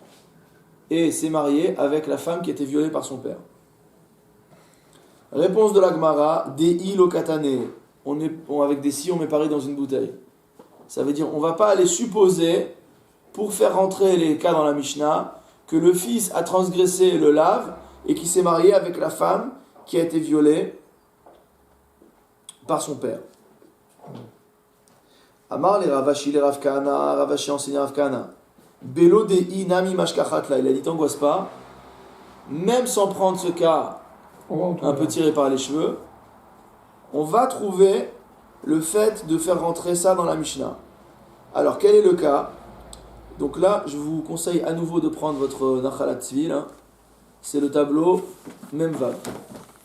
et s'est marié avec la femme qui était violée par son père. Réponse de la Gemara, Dei lo katane. Avec des si, on met Paris dans une bouteille. Ça veut dire, on ne va pas aller supposer, pour faire rentrer les cas dans la Mishnah, que le fils a transgressé le lave et qui s'est marié avec la femme qui a été violée par son père. Amar les Ravashi les Rav Kahana, Ravashi enseigne Rav Kahana. Belo dei nami mashkachatla. Il a dit t'angoisse pas, même sans prendre ce cas un peu tiré par les cheveux, on va trouver le fait de faire rentrer ça dans la Mishnah. Alors quel est le cas? Donc là, je vous conseille à nouveau de prendre votre Nachalat Tzvi, là. C'est le tableau Memvav.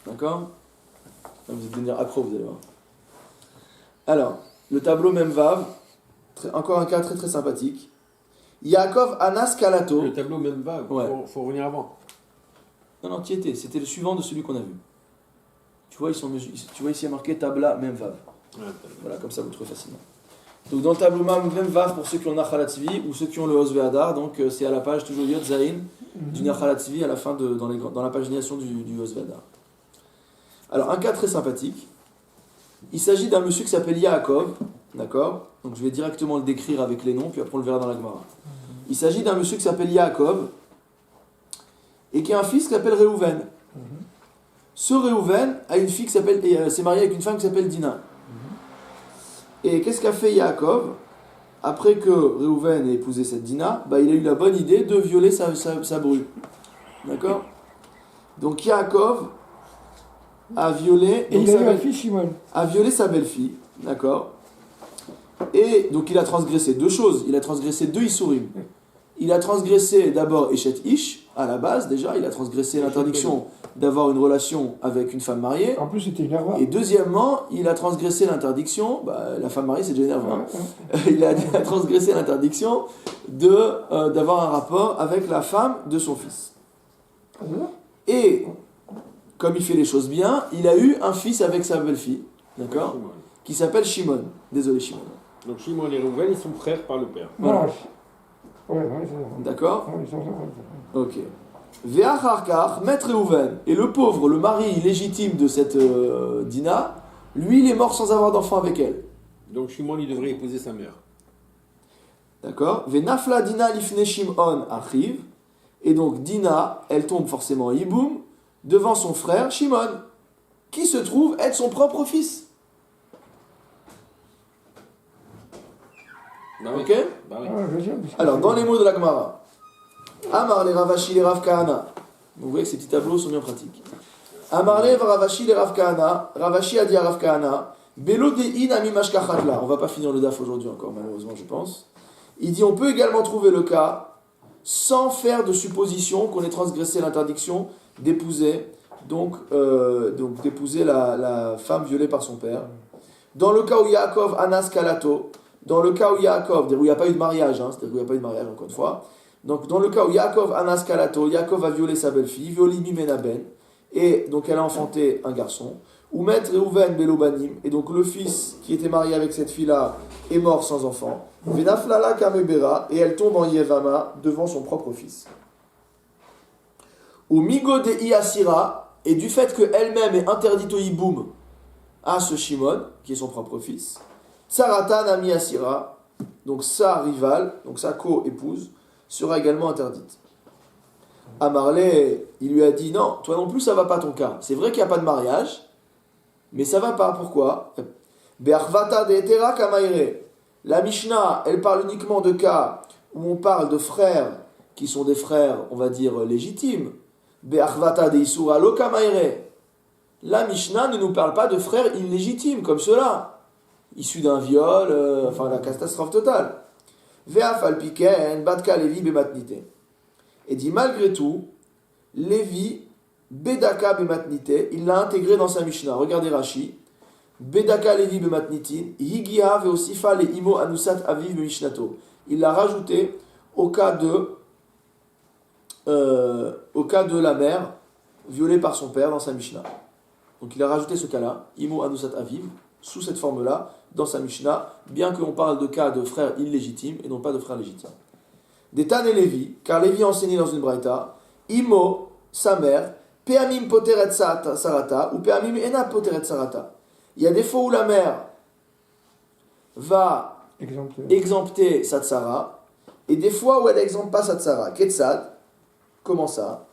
D'accord? Vous allez devenir accro, vous allez voir. Alors, le tableau Memvav, encore un cas très très sympathique. Yaakov Anas Kalato. Le tableau Memvav, ouais. Faut revenir avant. Non, tu y étais. C'était le suivant de celui qu'on a vu. Tu vois, ici il y a marqué Tabla Memvav. Ouais, voilà, comme ça vous trouvez facilement. Donc dans le tableau Memvav, pour ceux qui ont Nachalat Tzvi ou ceux qui ont le Osve Hadar, donc c'est à la page toujours Yod Zain du Nachalat Tzvi à la fin dans la pagination du Osve Hadar. Alors, un cas très sympathique. Il s'agit d'un monsieur qui s'appelle Yaakov, d'accord? Donc je vais directement le décrire avec les noms, puis après on le verra dans la Gemara. Il s'agit d'un monsieur qui s'appelle Yaakov, et qui a un fils qui s'appelle Réhouven. Ce Réhouven a une fille qui s'est marié avec une femme qui s'appelle Dina. Et qu'est-ce qu'a fait Yaakov? Après que Réhouven ait épousé cette Dina, il a eu la bonne idée de violer sa bru. D'accord? Donc Yaakov a violé sa belle-fille, d'accord? Et donc il a transgressé deux choses, il a transgressé deux Issourim. Il a transgressé d'abord Eshet Ish, à la base déjà, il a transgressé l'interdiction d'avoir une relation avec une femme mariée. En plus c'était énervant. Et deuxièmement, il a transgressé l'interdiction, la femme mariée c'est déjà énervant, il a transgressé l'interdiction d'avoir un rapport avec la femme de son fils. Et comme il fait les choses bien, il a eu un fils avec sa belle-fille, d'accord, qui s'appelle Shimon. Désolé Shimon. Donc Shimon et Réhouven, ils sont frères par le père. Voilà. D'accord. Ok. Ve'acharkar, maître Réhouven, et le pauvre, le mari légitime de cette Dina, lui il est mort sans avoir d'enfant avec elle. Donc Shimon il devrait épouser sa mère. D'accord. Ve'nafla Dina lifne Shimon achiv, et donc Dina, elle tombe forcément en Yiboum, devant son frère Shimon, qui se trouve être son propre fils. Ok. Alors, dans les mots de la Gemara, Amar les Ravashi les Rav Kahana. Vous voyez que ces petits tableaux sont bien pratiques. Amar les Ravashi les Rav Kahana. Ravashi a dit à Rav Kahana, Belo de'in ami mashkachatla. On va pas finir le DAF aujourd'hui encore, malheureusement, je pense. Il dit, on peut également trouver le cas sans faire de supposition qu'on ait transgressé l'interdiction d'épouser, donc d'épouser la femme violée par son père. Dans le cas où Yaakov anas kalato, dans le cas où Yaakov, où il n'y a pas eu de mariage, c'est-à-dire où il n'y a pas eu de mariage encore une fois, donc dans le cas où Yaakov anas kalato, Yaakov a violé sa belle-fille, violi mimena ben, et donc elle a enfanté un garçon, ou maître Reuven belobanim, et donc le fils qui était marié avec cette fille-là est mort sans enfant, venaflala kamebera, et elle tombe en Yevama devant son propre fils. Ou migo de Iasira, et du fait qu'elle-même est interdite au hiboum à ce Shimon, qui est son propre fils, Tsarata Nami Asira, donc sa rivale, donc sa co-épouse, sera également interdite. Amarlé, il lui a dit, non, toi non plus ça va pas ton cas. C'est vrai qu'il n'y a pas de mariage, mais ça va pas, pourquoi? Be'achvata de Etera Kamaire. La Mishnah, elle parle uniquement de cas où on parle de frères qui sont des frères, on va dire, légitimes. Be'achvata de Isura lo Kamaire. La Mishnah ne nous parle pas de frères illégitimes comme ceux-là, issus d'un viol, enfin la catastrophe totale. Ve'afal piken batka Levi bematnite. Et dit malgré tout, Lévi bedaka bematnite, il l'a intégré dans sa Mishnah. Regardez Rashi. Bedaka Levi bematnitin, higia veosifa le imo anusat aviv bemishnato. Il l'a rajouté au cas de la mère violée par son père dans sa Mishnah. Donc il a rajouté ce cas-là, imo anusat aviv, sous cette forme-là, dans sa Mishnah, bien qu'on parle de cas de frères illégitimes et non pas de frères légitimes. D'Etan et Lévi, car Lévi a enseigné dans une braïta, imo, sa mère, peamim poteret sarata, ou peamim ena poteret sarata. Il y a des fois où la mère va exempter sa tsara, et des fois où elle n'exempte pas sa tsara. Ketsad, comment ça?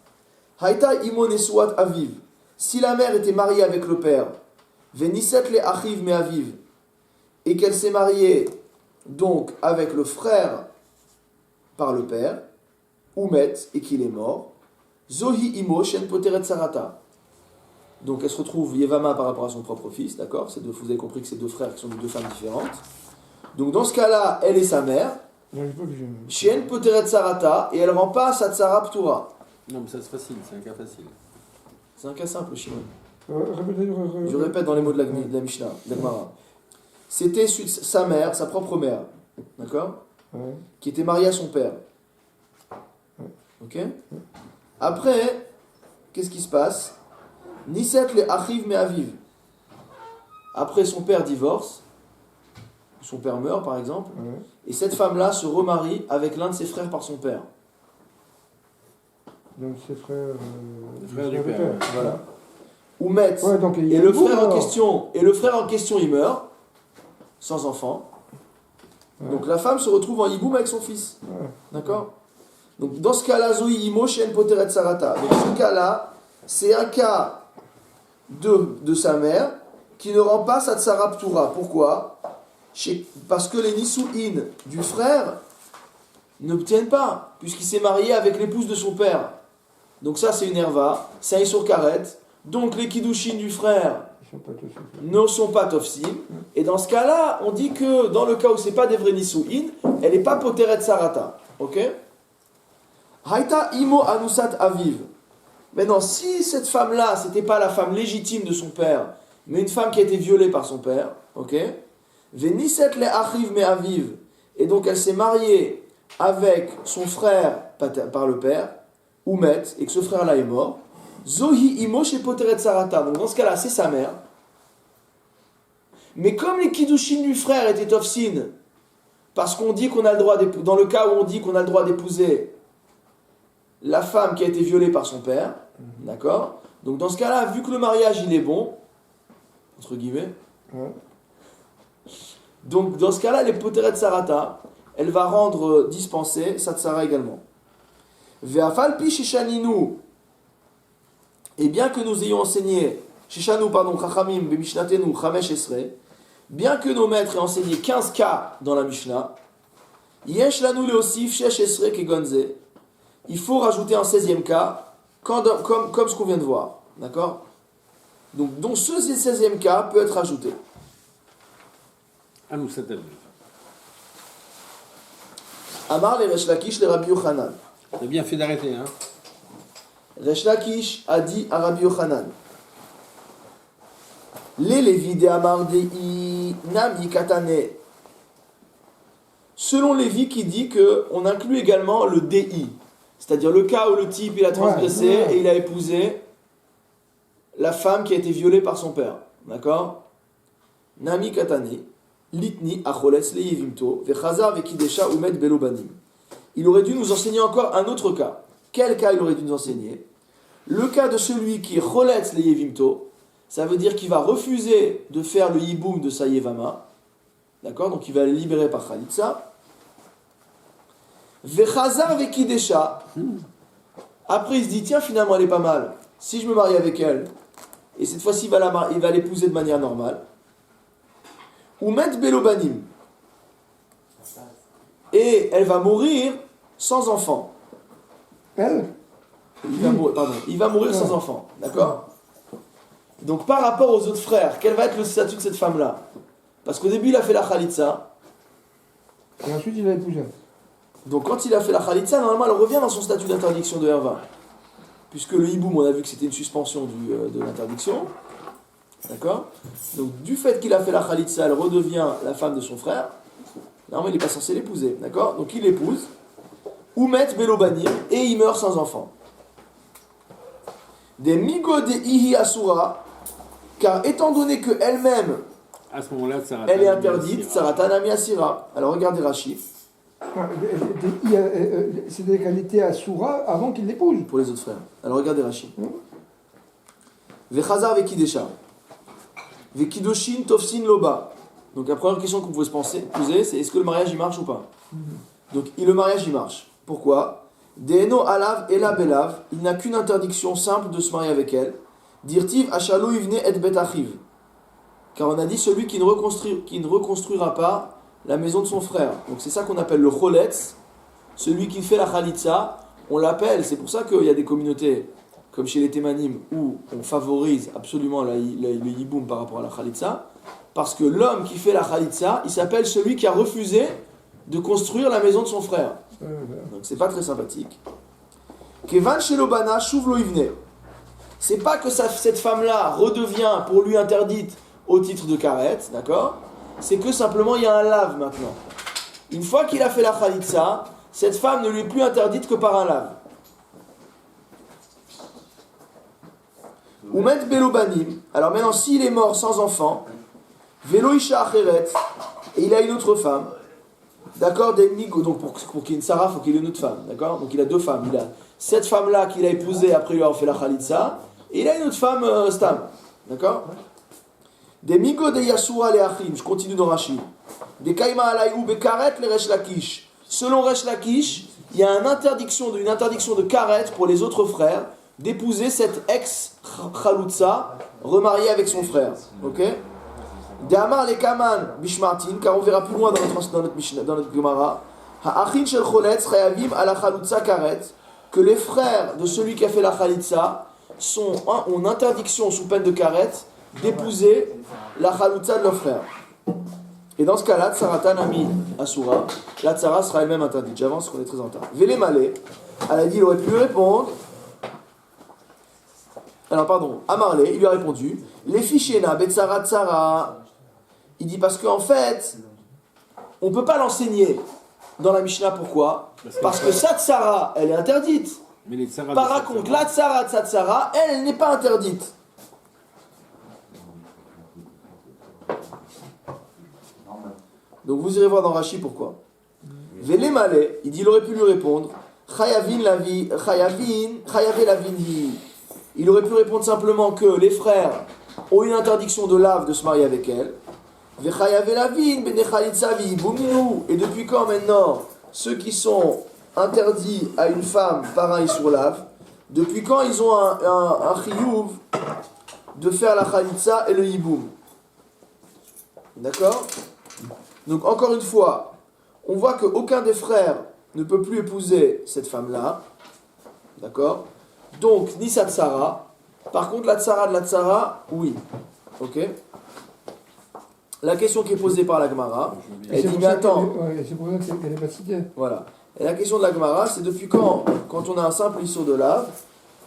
Haïta imo nesuat aviv. Si la mère était mariée avec le père, veniset le achiv me aviv, et qu'elle s'est mariée donc avec le frère par le père, ou met, et qu'il est mort, zohi imo shen poteret sarata. Donc elle se retrouve Yevama par rapport à son propre fils, d'accord? Vous avez compris que c'est deux frères qui sont de deux femmes différentes. Donc dans ce cas-là, elle est sa mère. Shen poteret sarata, et elle rend pas sa tsara ptura. Non mais ça c'est facile, c'est un cas facile. C'est un cas simple, Shimon. Je répète dans les mots de la Mishnah, d'Agmara. C'était sa mère, sa propre mère, d'accord? Qui était mariée à son père. Ok? Après, qu'est-ce qui se passe? Niset le achiv me aviv. Après, son père divorce, son père meurt par exemple, et cette femme-là se remarie avec l'un de ses frères par son père. Donc ses frères, du père. Voilà. Ou met. Et le frère en question, il meurt sans enfant. Donc la femme se retrouve en hiboum avec son fils. D'accord? Donc dans ce cas-là, Zoï imo shen poteret sarata. Donc ce cas-là, c'est un cas de sa mère qui ne rend pas sa tsara ptura. Pourquoi? Parce que les nisu'in du frère ne tiennent pas, puisqu'il s'est marié avec l'épouse de son père. Donc ça c'est une erva, c'est un isur karet. Donc les kiddushin du frère ne sont pas tofsim. Et dans ce cas-là, on dit que dans le cas où c'est pas des vrais nisu'in, elle n'est pas poteret sarata. Ok? Haïta imo anusat aviv. Maintenant, si cette femme-là, c'était pas la femme légitime de son père, mais une femme qui a été violée par son père, ok? Veniset le achiv me aviv. Et donc elle s'est mariée avec son frère par le père, Oumet, et que ce frère-là est mort. Zohi imo chez poteret sarata. Donc dans ce cas-là, c'est sa mère. Mais comme les kiddushin du frère étaient tofsin, parce qu'on dit qu'on a le droit d'épouser, dans le cas où on dit qu'on a le droit d'épouser la femme qui a été violée par son père, d'accord? Donc dans ce cas-là, vu que le mariage il est bon, entre guillemets, donc dans ce cas-là, les poteret sarata, elle va rendre dispensée sa tsara également. Ve'afal pi shishaninu, et bien que nous ayons enseigné, shishanu pardon, chachamim bemishnatenu chamesh esre, bien que nos maîtres aient enseigné 15 cas dans la Mishnah, Yesh lanu leosif shesh esre kegonze. Il faut rajouter un 16e cas, comme ce qu'on vient de voir. D'accord? Donc ce 16e cas peut être ajouté. Amar le Resh Lakish le Rabbi Yochanan. T'as bien fait d'arrêter, hein? Resh Lakish a dit à Rabbi Yochanan. Les Lévi de Amar Dei Nami Katane. Selon Lévi qui dit qu'on inclut également le Dei, c'est-à-dire le cas où le type il a transgressé et il a épousé la femme qui a été violée par son père. D'accord? Nami Katane. Litni acholetz leyevimto vechazar vekidesha umed belobanim. Il aurait dû nous enseigner encore un autre cas. Quel cas il aurait dû nous enseigner? Le cas de celui qui choletz leyevimto, ça veut dire qu'il va refuser de faire le yiboum de sa yevama. D'accord? Donc il va le libérer par Khalitsa. Vechazar vekidesha. Après il se dit tiens finalement elle est pas mal. Si je me marie avec elle, et cette fois-ci il va l'épouser de manière normale. Ou met belobanim. Et elle va mourir sans enfant. Elle? Il va mourir sans enfant. D'accord? Donc par rapport aux autres frères, quel va être le statut de cette femme-là? Parce qu'au début il a fait la khalitsa. Et ensuite il a épousé. Donc quand il a fait la khalitsa, normalement elle revient dans son statut d'interdiction de Herva. Puisque le hiboum, on a vu que c'était une suspension de l'interdiction. D'accord? Donc, du fait qu'il a fait la khalitsa, elle redevient la femme de son frère. Normalement, il n'est pas censé l'épouser. D'accord? Donc, il l'épouse. Oumet belobanim, et il meurt sans enfant. Des migo de ihi asura, car étant donné qu'elle-même, à ce moment-là, elle est interdite, Saratanami Asira. Alors, regardez Rashi. C'est-à-dire qu'elle était asura avant qu'il l'épouse. Pour les autres frères. Alors, regardez Rashi. Vechazar vekidesha. Vekidoshin tofsin loba. Donc la première question qu'on pouvait se poser, c'est est-ce que le mariage il marche ou pas? Donc le mariage il marche. Pourquoi? Deeno alav ela belav. Il n'a qu'une interdiction simple de se marier avec elle. Dirtiv achalou ivne et bet achiv. Car on a dit celui qui ne reconstruira pas la maison de son frère. Donc c'est ça qu'on appelle le choletz. Celui qui fait la khalitsa, on l'appelle. C'est pour ça qu'il y a des communautés comme chez les Thémanim, où on favorise absolument le yiboum par rapport à la khalitsa, parce que l'homme qui fait la khalitsa, il s'appelle celui qui a refusé de construire la maison de son frère. Donc c'est pas très sympathique. Kevan shelobana shuv lo ivne. C'est pas que cette femme-là redevient pour lui interdite au titre de karet, d'accord? C'est que simplement il y a un lave maintenant. Une fois qu'il a fait la khalitsa, cette femme ne lui est plus interdite que par un lave. Ou met belobanim. Alors maintenant, s'il est mort sans enfant, velo isha acheret, et il a une autre femme, d'accord, donc pour qu'il y ait une Sarah, il faut qu'il ait une autre femme, d'accord? Donc il a deux femmes. Il a cette femme-là qu'il a épousée, après il lui a fait la khalitsa, et il a une autre femme, Stam, d'accord? Des migo de yasura le achim, je continue dans Rashi. Des kaima alayou bekaret le Resh Lakish. Selon Resh Lakish, il y a une interdiction de karet pour les autres frères d'épouser cette ex-Khaloutsa remariée avec son frère. Ok? D'Amar le Kaman Bishmartin, car on verra plus loin dans notre Gemara, Ha'achin shel Choletz chayavim ala Khaloutsa karet, que les frères de celui qui a fait la Khalitsa ont interdiction sous peine de karet d'épouser la Khaloutsa de leur frère. Et dans ce cas-là, Tsaratan Ami Asura, la Tsara sera elle-même interdite. J'avance parce qu'on est très en retard. Vélé Malé, elle a dit, il aurait pu lui répondre. Alors pardon, Amarlé, il lui a répondu, les fichiena Betsara Tsara. Il dit parce qu'en fait, on ne peut pas l'enseigner dans la Mishnah. Pourquoi? Parce que sa Tsara, elle est interdite. Par contre, la Tsara de sa Tsara, elle n'est pas interdite. Donc vous irez voir dans Rashi pourquoi. Vélé Malé, il dit, il aurait pu lui répondre, Chayavin lavi, Chayave lavinhi. Il aurait pu répondre simplement que les frères ont une interdiction de lave de se marier avec elle. Et depuis quand maintenant ceux qui sont interdits à une femme par un sur lave, depuis quand ils ont un chiyuv de faire la khalitsa et le yiboum? D'accord? Donc encore une fois, on voit qu'aucun des frères ne peut plus épouser cette femme-là. D'accord? Donc, ni sa tsara. Par contre, la tsara de la tsara, oui. Ok? La question qui est posée par la Gemara, elle dit, mais attends. C'est pour ça qu'elle n'est pas citée. Voilà. Et la question de la Gemara, c'est depuis quand on a un simple issour de lave,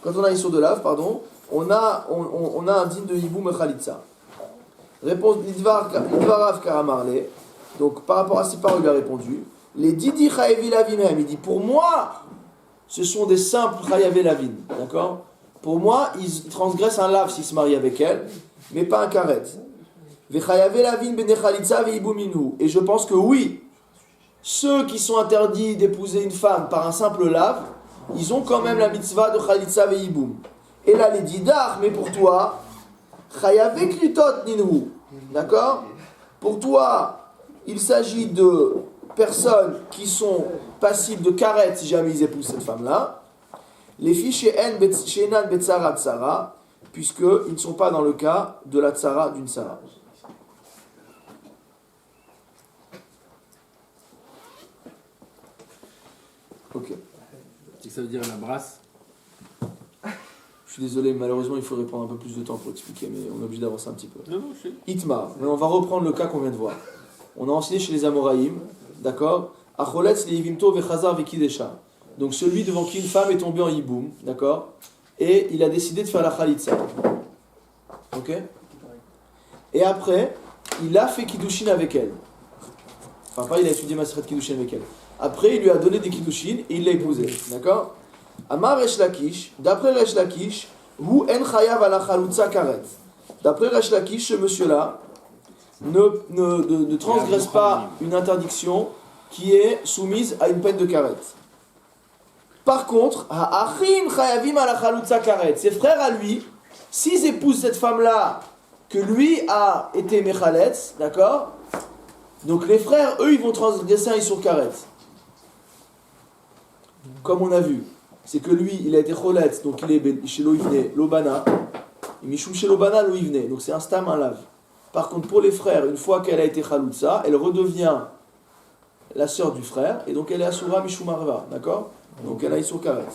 on a un din de hibou mechalitza. Réponse Lidvarav Karamarle. Donc, par rapport à ses paroles, il a répondu. Les Didi Chayavi Lavim, il dit, pour moi, ce sont des simples Chayavi Lavim. D'accord? Pour moi, ils transgressent un lave s'ils se marient avec elle, mais pas un karet. Et je pense que oui, ceux qui sont interdits d'épouser une femme par un simple lave, ils ont quand même la mitzvah de Khalitza Veiboum. Et là, les didar, mais pour toi, Chayavé Klitot Ninhu. D'accord? Pour toi, il s'agit de personnes qui sont passibles de karet si jamais ils épousent cette femme-là. Les filles chez Enan Betsara Tsara, puisqu'ils ne sont pas dans le cas de la Tsara d'une Tsara. Ok. Et ça veut dire la brasse? Je suis désolé, malheureusement il faudrait prendre un peu plus de temps pour expliquer, mais on est obligé d'avancer un petit peu. Non, je sais. Itmar, mais on va reprendre le cas qu'on vient de voir. On a enseigné chez les Amoraïm, d'accord? Acholetz le Yivimto vechazar vekidesha. Donc celui devant qui une femme est tombée en yiboum, d'accord? Et il a décidé de faire la khalitza. Ok? Et après, il a fait kiddushin avec elle. Enfin, pas il a étudié Maseret kiddushin avec elle. Après, il lui a donné des kiddushin et il l'a épousée. D'accord? Amar Resh Lakish, d'après Resh Lakish, Hu en chayav ala chalutza karet. D'après Resh Lakish, ce monsieur-là ne transgresse pas une interdiction qui est soumise à une peine de karet. Par contre, ha'achim chayavim ala chalutza karet. Ses frères à lui, s'ils épousent cette femme-là, que lui a été mechaletz, d'accord? Donc les frères, eux, ils vont transgresser un isur karet. Comme on a vu, c'est que lui, il a été choletz, donc il est chez l'oivne, l'obana, il mishum chez l'obana, l'oivne, donc c'est un stam, un lave. Par contre, pour les frères, une fois qu'elle a été chalutza, elle redevient la sœur du frère, et donc elle est asura mishum arva, d'accord? Donc elle a isur karet.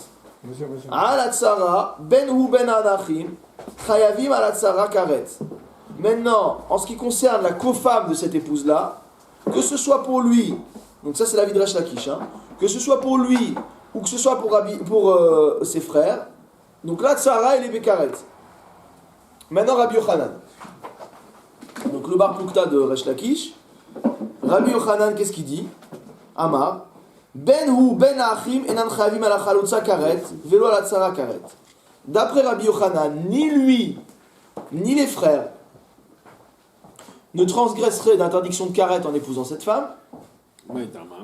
Ala tsara, ben hu ben anachim, chayavim ala tsara karet. Maintenant, en ce qui concerne la co-femme de cette épouse-là, que ce soit pour lui, donc ça c'est la vie de Resh Lakish, hein, que ce soit pour lui ou que ce soit pour ses frères, donc là Tzara et les Bekaret. Maintenant Rabbi Yochanan. Donc le bar Plukta de Resh Lakish, Rabbi Yochanan qu'est-ce qu'il dit? Amar, ben hu ben achim enan chavim ala chalutza karet velo ala tzara karet. D'après Rabbi Yochanan, ni lui ni les frères ne transgresserait d'interdiction de karet en épousant cette femme,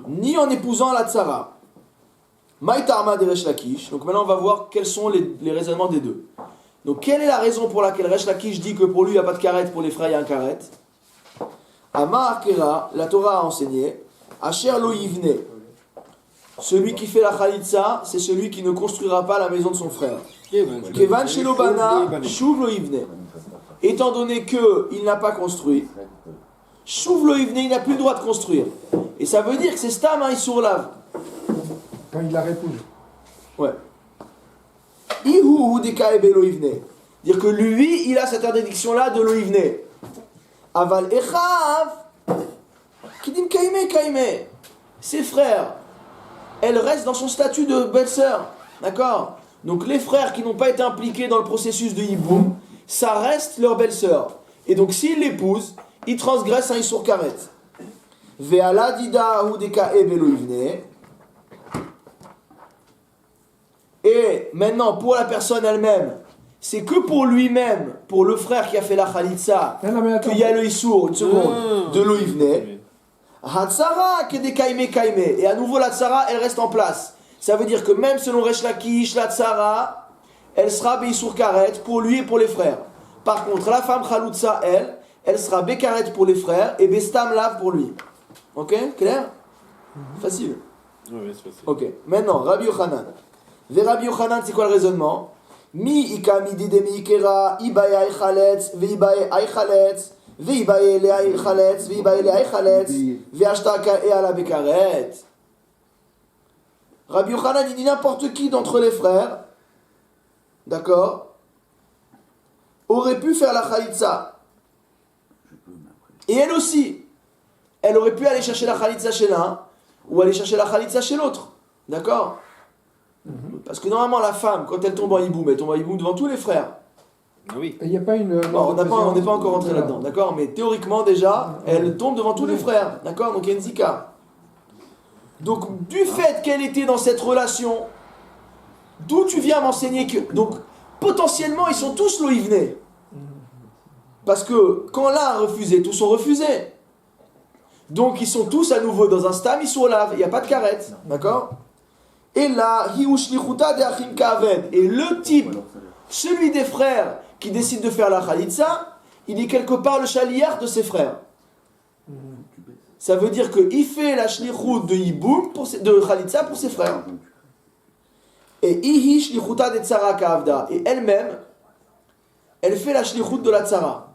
ni en épousant la tsara. Maïtarma de Resh Lakish. Donc maintenant on va voir quels sont les raisonnements des deux. Donc quelle est la raison pour laquelle Resh Lakish dit que pour lui il n'y a pas de karet, pour les frères il y a un karet? Amar Kera, la Torah a enseigné, Asher lo yivne. Celui qui fait la khalitza, c'est celui qui ne construira pas la maison de son frère. Kevan shelobana, shuv lo yivne. Étant donné qu'il n'a pas construit, Chouv lo yivne, il n'a plus le droit de construire. Et ça veut dire que c'est stam, hein, il sourlave. Quand il la répondu. Ouais. Ihu hu deka ebe lo yivne. Dire que lui, il a cette interdiction-là de lo yivne. Aval echav, kidim kaime kaime. Ses frères, elle reste dans son statut de belle-sœur. D'accord? Donc les frères qui n'ont pas été impliqués dans le processus de yiboum, ça reste leur belle-sœur. Et donc s'ils l'épousent, ils transgressent un isur karet. Ve'ala dida hu deka ebe lo yivne. Et maintenant, pour la personne elle-même, c'est que pour lui-même, pour le frère qui a fait la khalitza, qu'il y a le isur, une seconde, de lo yivne. Hatzara ke de kaime kaime. Et à nouveau, la tsara, elle reste en place. Ça veut dire que même selon Resh Lakish, la tsara, elle sera beisur karet pour lui et pour les frères. Par contre, la femme khaloutza, elle sera bekaret pour les frères et bestam lav pour lui. Ok? Clair? Facile. Oui, c'est facile. Ok. Maintenant, Rabbi Yochanan. Ve Rabbi Yochanan, c'est quoi le raisonnement? Mi ika midi de mi ikera, ibaye aichaletz, ve ibaye aichaletz, Rabbi Yochanan, il dit n'importe qui d'entre les frères, d'accord, aurait pu faire la khalitsa. Et elle aussi, elle aurait pu aller chercher la khalitsa chez l'un, ou aller chercher la khalitsa chez l'autre. D'accord? Parce que normalement, la femme, quand elle tombe en hiboum, elle tombe en hiboum devant tous les frères. Oui. Il n'y a pas une. Bon, on n'est pas encore rentré là-dedans, d'accord? Mais théoriquement, déjà, elle tombe devant tous les frères, d'accord? Donc il y a une zika. Donc, du fait qu'elle était dans cette relation, d'où tu viens m'enseigner que. Donc, potentiellement, ils sont tous loïvenés. Parce que quand l'un a refusé, tous ont refusé. Donc, ils sont tous à nouveau dans un stam, ils sont au lave, il n'y a pas de carette, d'accord? Et là, et le type, celui des frères qui décide de faire la khalitsa, il est quelque part le chaliard de ses frères. Ça veut dire qu'il fait la shlichut de Yiboum, de khalitsa pour ses frères. Et ihi shlichuta de tzara kavda. Et elle-même, elle fait la shlichut de la tzara.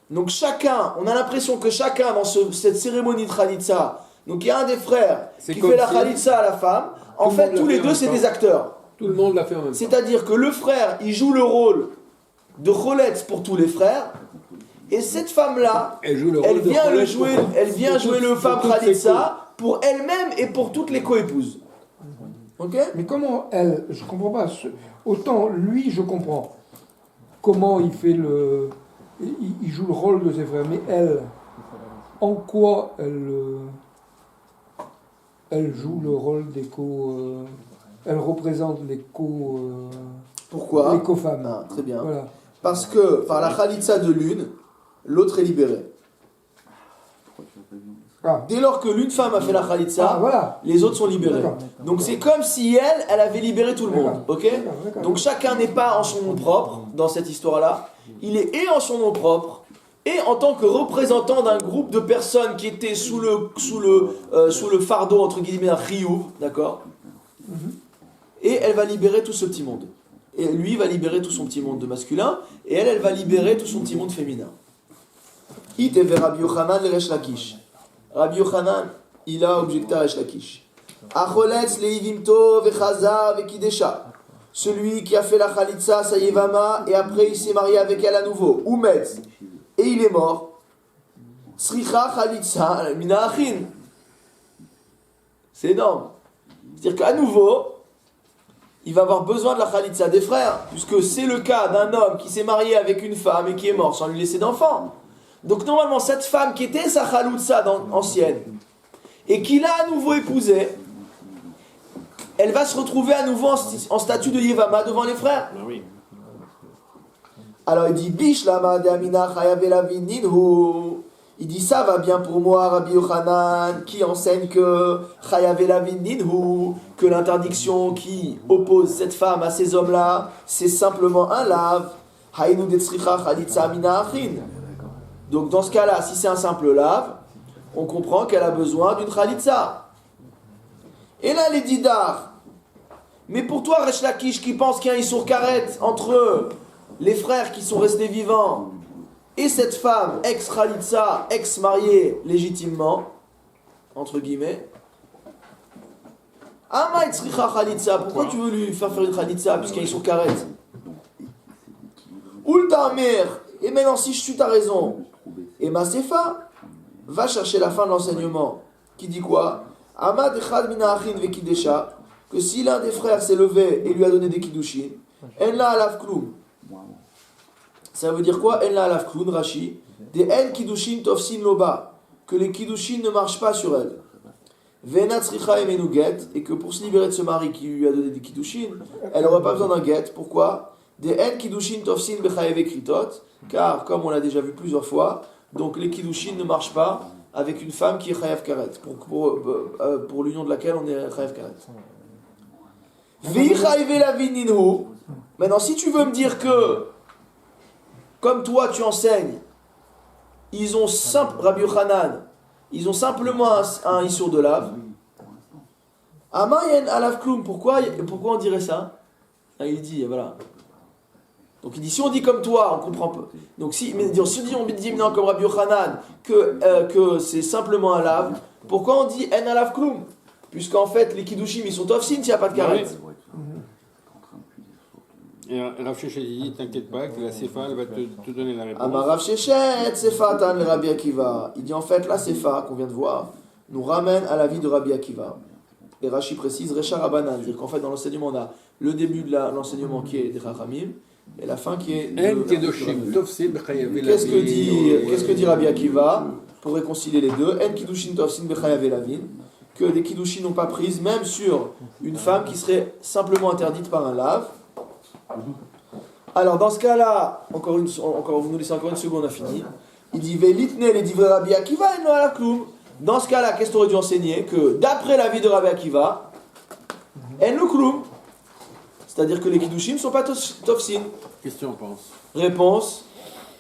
Donc chacun, on a l'impression que chacun dans cette cérémonie de khalitsa, donc il y a un des frères qui fait la khalitsa à la femme, en fait tous les deux c'est des acteurs. Tout le monde l'a fait en même temps. C'est-à-dire que le frère, il joue le rôle de choletz pour tous les frères, et cette femme-là, elle vient jouer le femme khalitsa pour elle-même et pour toutes les coépouses. Ok? Mais comment elle, je comprends pas. Autant lui, je comprends. Comment il fait le, il joue le rôle de ses frères, mais elle, en quoi elle joue le rôle des elle représente les Pourquoi? Les co-femmes. Ah, très bien. Voilà. Parce que par la khalitsa de l'une, l'autre est libérée. Ah. Dès lors que l'une femme a fait la khalitsa, voilà. Les autres sont libérés. Donc c'est comme si elle avait libéré tout le monde. Ok? Donc chacun n'est pas en son nom propre dans cette histoire-là. Il est et en son nom propre et en tant que représentant d'un groupe de personnes qui étaient sous le fardeau entre guillemets d'un chiyuv, d'accord? Et elle va libérer tout ce petit monde. Et lui va libérer tout son petit monde de masculin et elle va libérer tout son petit monde féminin. Iteve Rabbi Yochanan le Resh Lakish. Rabbi Yochanan, il a objecté à Resh Lakish. Acholetz leivimto vechaza vekidesha. Celui qui a fait la khalitsa sayevama et après il s'est marié avec elle à nouveau. Ou metz. Et il est mort. Sricha khalitsa mina achin. C'est énorme. C'est-à-dire qu'à nouveau, il va avoir besoin de la khalitsa des frères, puisque c'est le cas d'un homme qui s'est marié avec une femme et qui est mort sans lui laisser d'enfant. Donc normalement, cette femme qui était sa khalitsa ancienne, et qu'il a à nouveau épousée, elle va se retrouver à nouveau en statut de Yevama devant les frères. Oui. Alors il dit, Bish lama de amina chayavelavin ninhu. Il dit, ça va bien pour moi, Rabbi Yochanan, qui enseigne que chayavelavin ninhu, que l'interdiction qui oppose cette femme à ces hommes-là, c'est simplement un lave. Hainu detzricha khalitsa amina achin. Donc dans ce cas-là, si c'est un simple lave, on comprend qu'elle a besoin d'une khalitsa. Et là, les didars. Mais pour toi, Resh Lakish, qui pense qu'il y a un Issour Karet entre les frères qui sont restés vivants et cette femme, ex-khalitsa, ex-mariée légitimement, entre guillemets. Ama etzricha khalitsa, pourquoi tu veux lui faire une khalitsa puisqu'il y a un Issour Karet? Ultamer, et maintenant si je suis ta raison, et Masefa, va chercher la fin de l'enseignement, qui dit quoi? Amad echad mina achin vekidesha, que si l'un des frères s'est levé et lui a donné des kiddushin, en la alav kloum. Ça veut dire quoi? En la alav kloum, Rashi, des en kiddushin tofsin loba, que les kiddushin ne marchent pas sur elle. Vena tzricha emenu get, et que pour se libérer de ce mari qui lui a donné des kiddushin, elle n'aurait pas besoin d'un get. Pourquoi? Des en kiddushin tofsin bechayev kritot, car comme on l'a déjà vu plusieurs fois, donc les kiddushin ne marchent pas avec une femme qui est chayav karet, pour l'union de laquelle on est chayav karet. Maintenant, si tu veux me dire que, comme toi tu enseignes, ils ont Rabbi Yochanan, ils ont simplement un issour de lave. Amayen alav kloum, pourquoi on dirait ça? Il dit, voilà. Donc il dit, si on dit comme toi, on comprend pas. Donc si on dit maintenant comme Rabbi Yochanan que c'est simplement un lave, pourquoi on dit en alav klum? Puisqu'en fait les kiddushim ils sont tofsin s'il n'y a pas de karet. Et Rav Shechet dit, t'inquiète pas, que la Sefa elle va te donner la réponse. Amar Rav Shechet, Sefa tan le Rabbi Akiva. Il dit en fait la Sefa qu'on vient de voir nous ramène à la vie de Rabbi Akiva. Et Rashi précise Recha Rabanan, c'est-à-dire qu'en fait dans l'enseignement on a le début de l'enseignement qui est des Chachamim et la fin qui est En Kedoshim, Tofsin, Bechayav Elavin. Qu'est-ce que dit Rabbi Akiva pour réconcilier les deux? En Kiddushin Tofsin Bechayav Elavin, que les Kiddushin n'ont pas prise même sur une femme qui serait simplement interdite par un lave. Alors dans ce cas-là, encore vous nous laissez encore une seconde à finir. Il dit Velitne les divrei Rabbi Akiva et no alav klum. Dans ce cas-là, qu'est-ce que tu aurais dû enseigner? Que d'après l'avis de Rabbi Akiva, en lo klum. C'est-à-dire que les kiddushim ne sont pas tofsin. Qu'est-ce que tu en penses? Réponse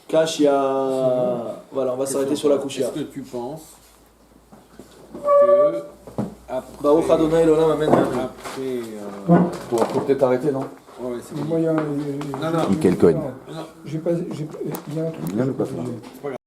Kashia. Voilà, on va s'arrêter sur la Kushia. Est-ce que tu penses que après. Baruch Adonai Elohim Amen. Faut peut-être arrêter, non? Ouais, c'est Moi, il y a Non, Nickel Cohen. il y a un truc. Il vient de pas faire. pas grave.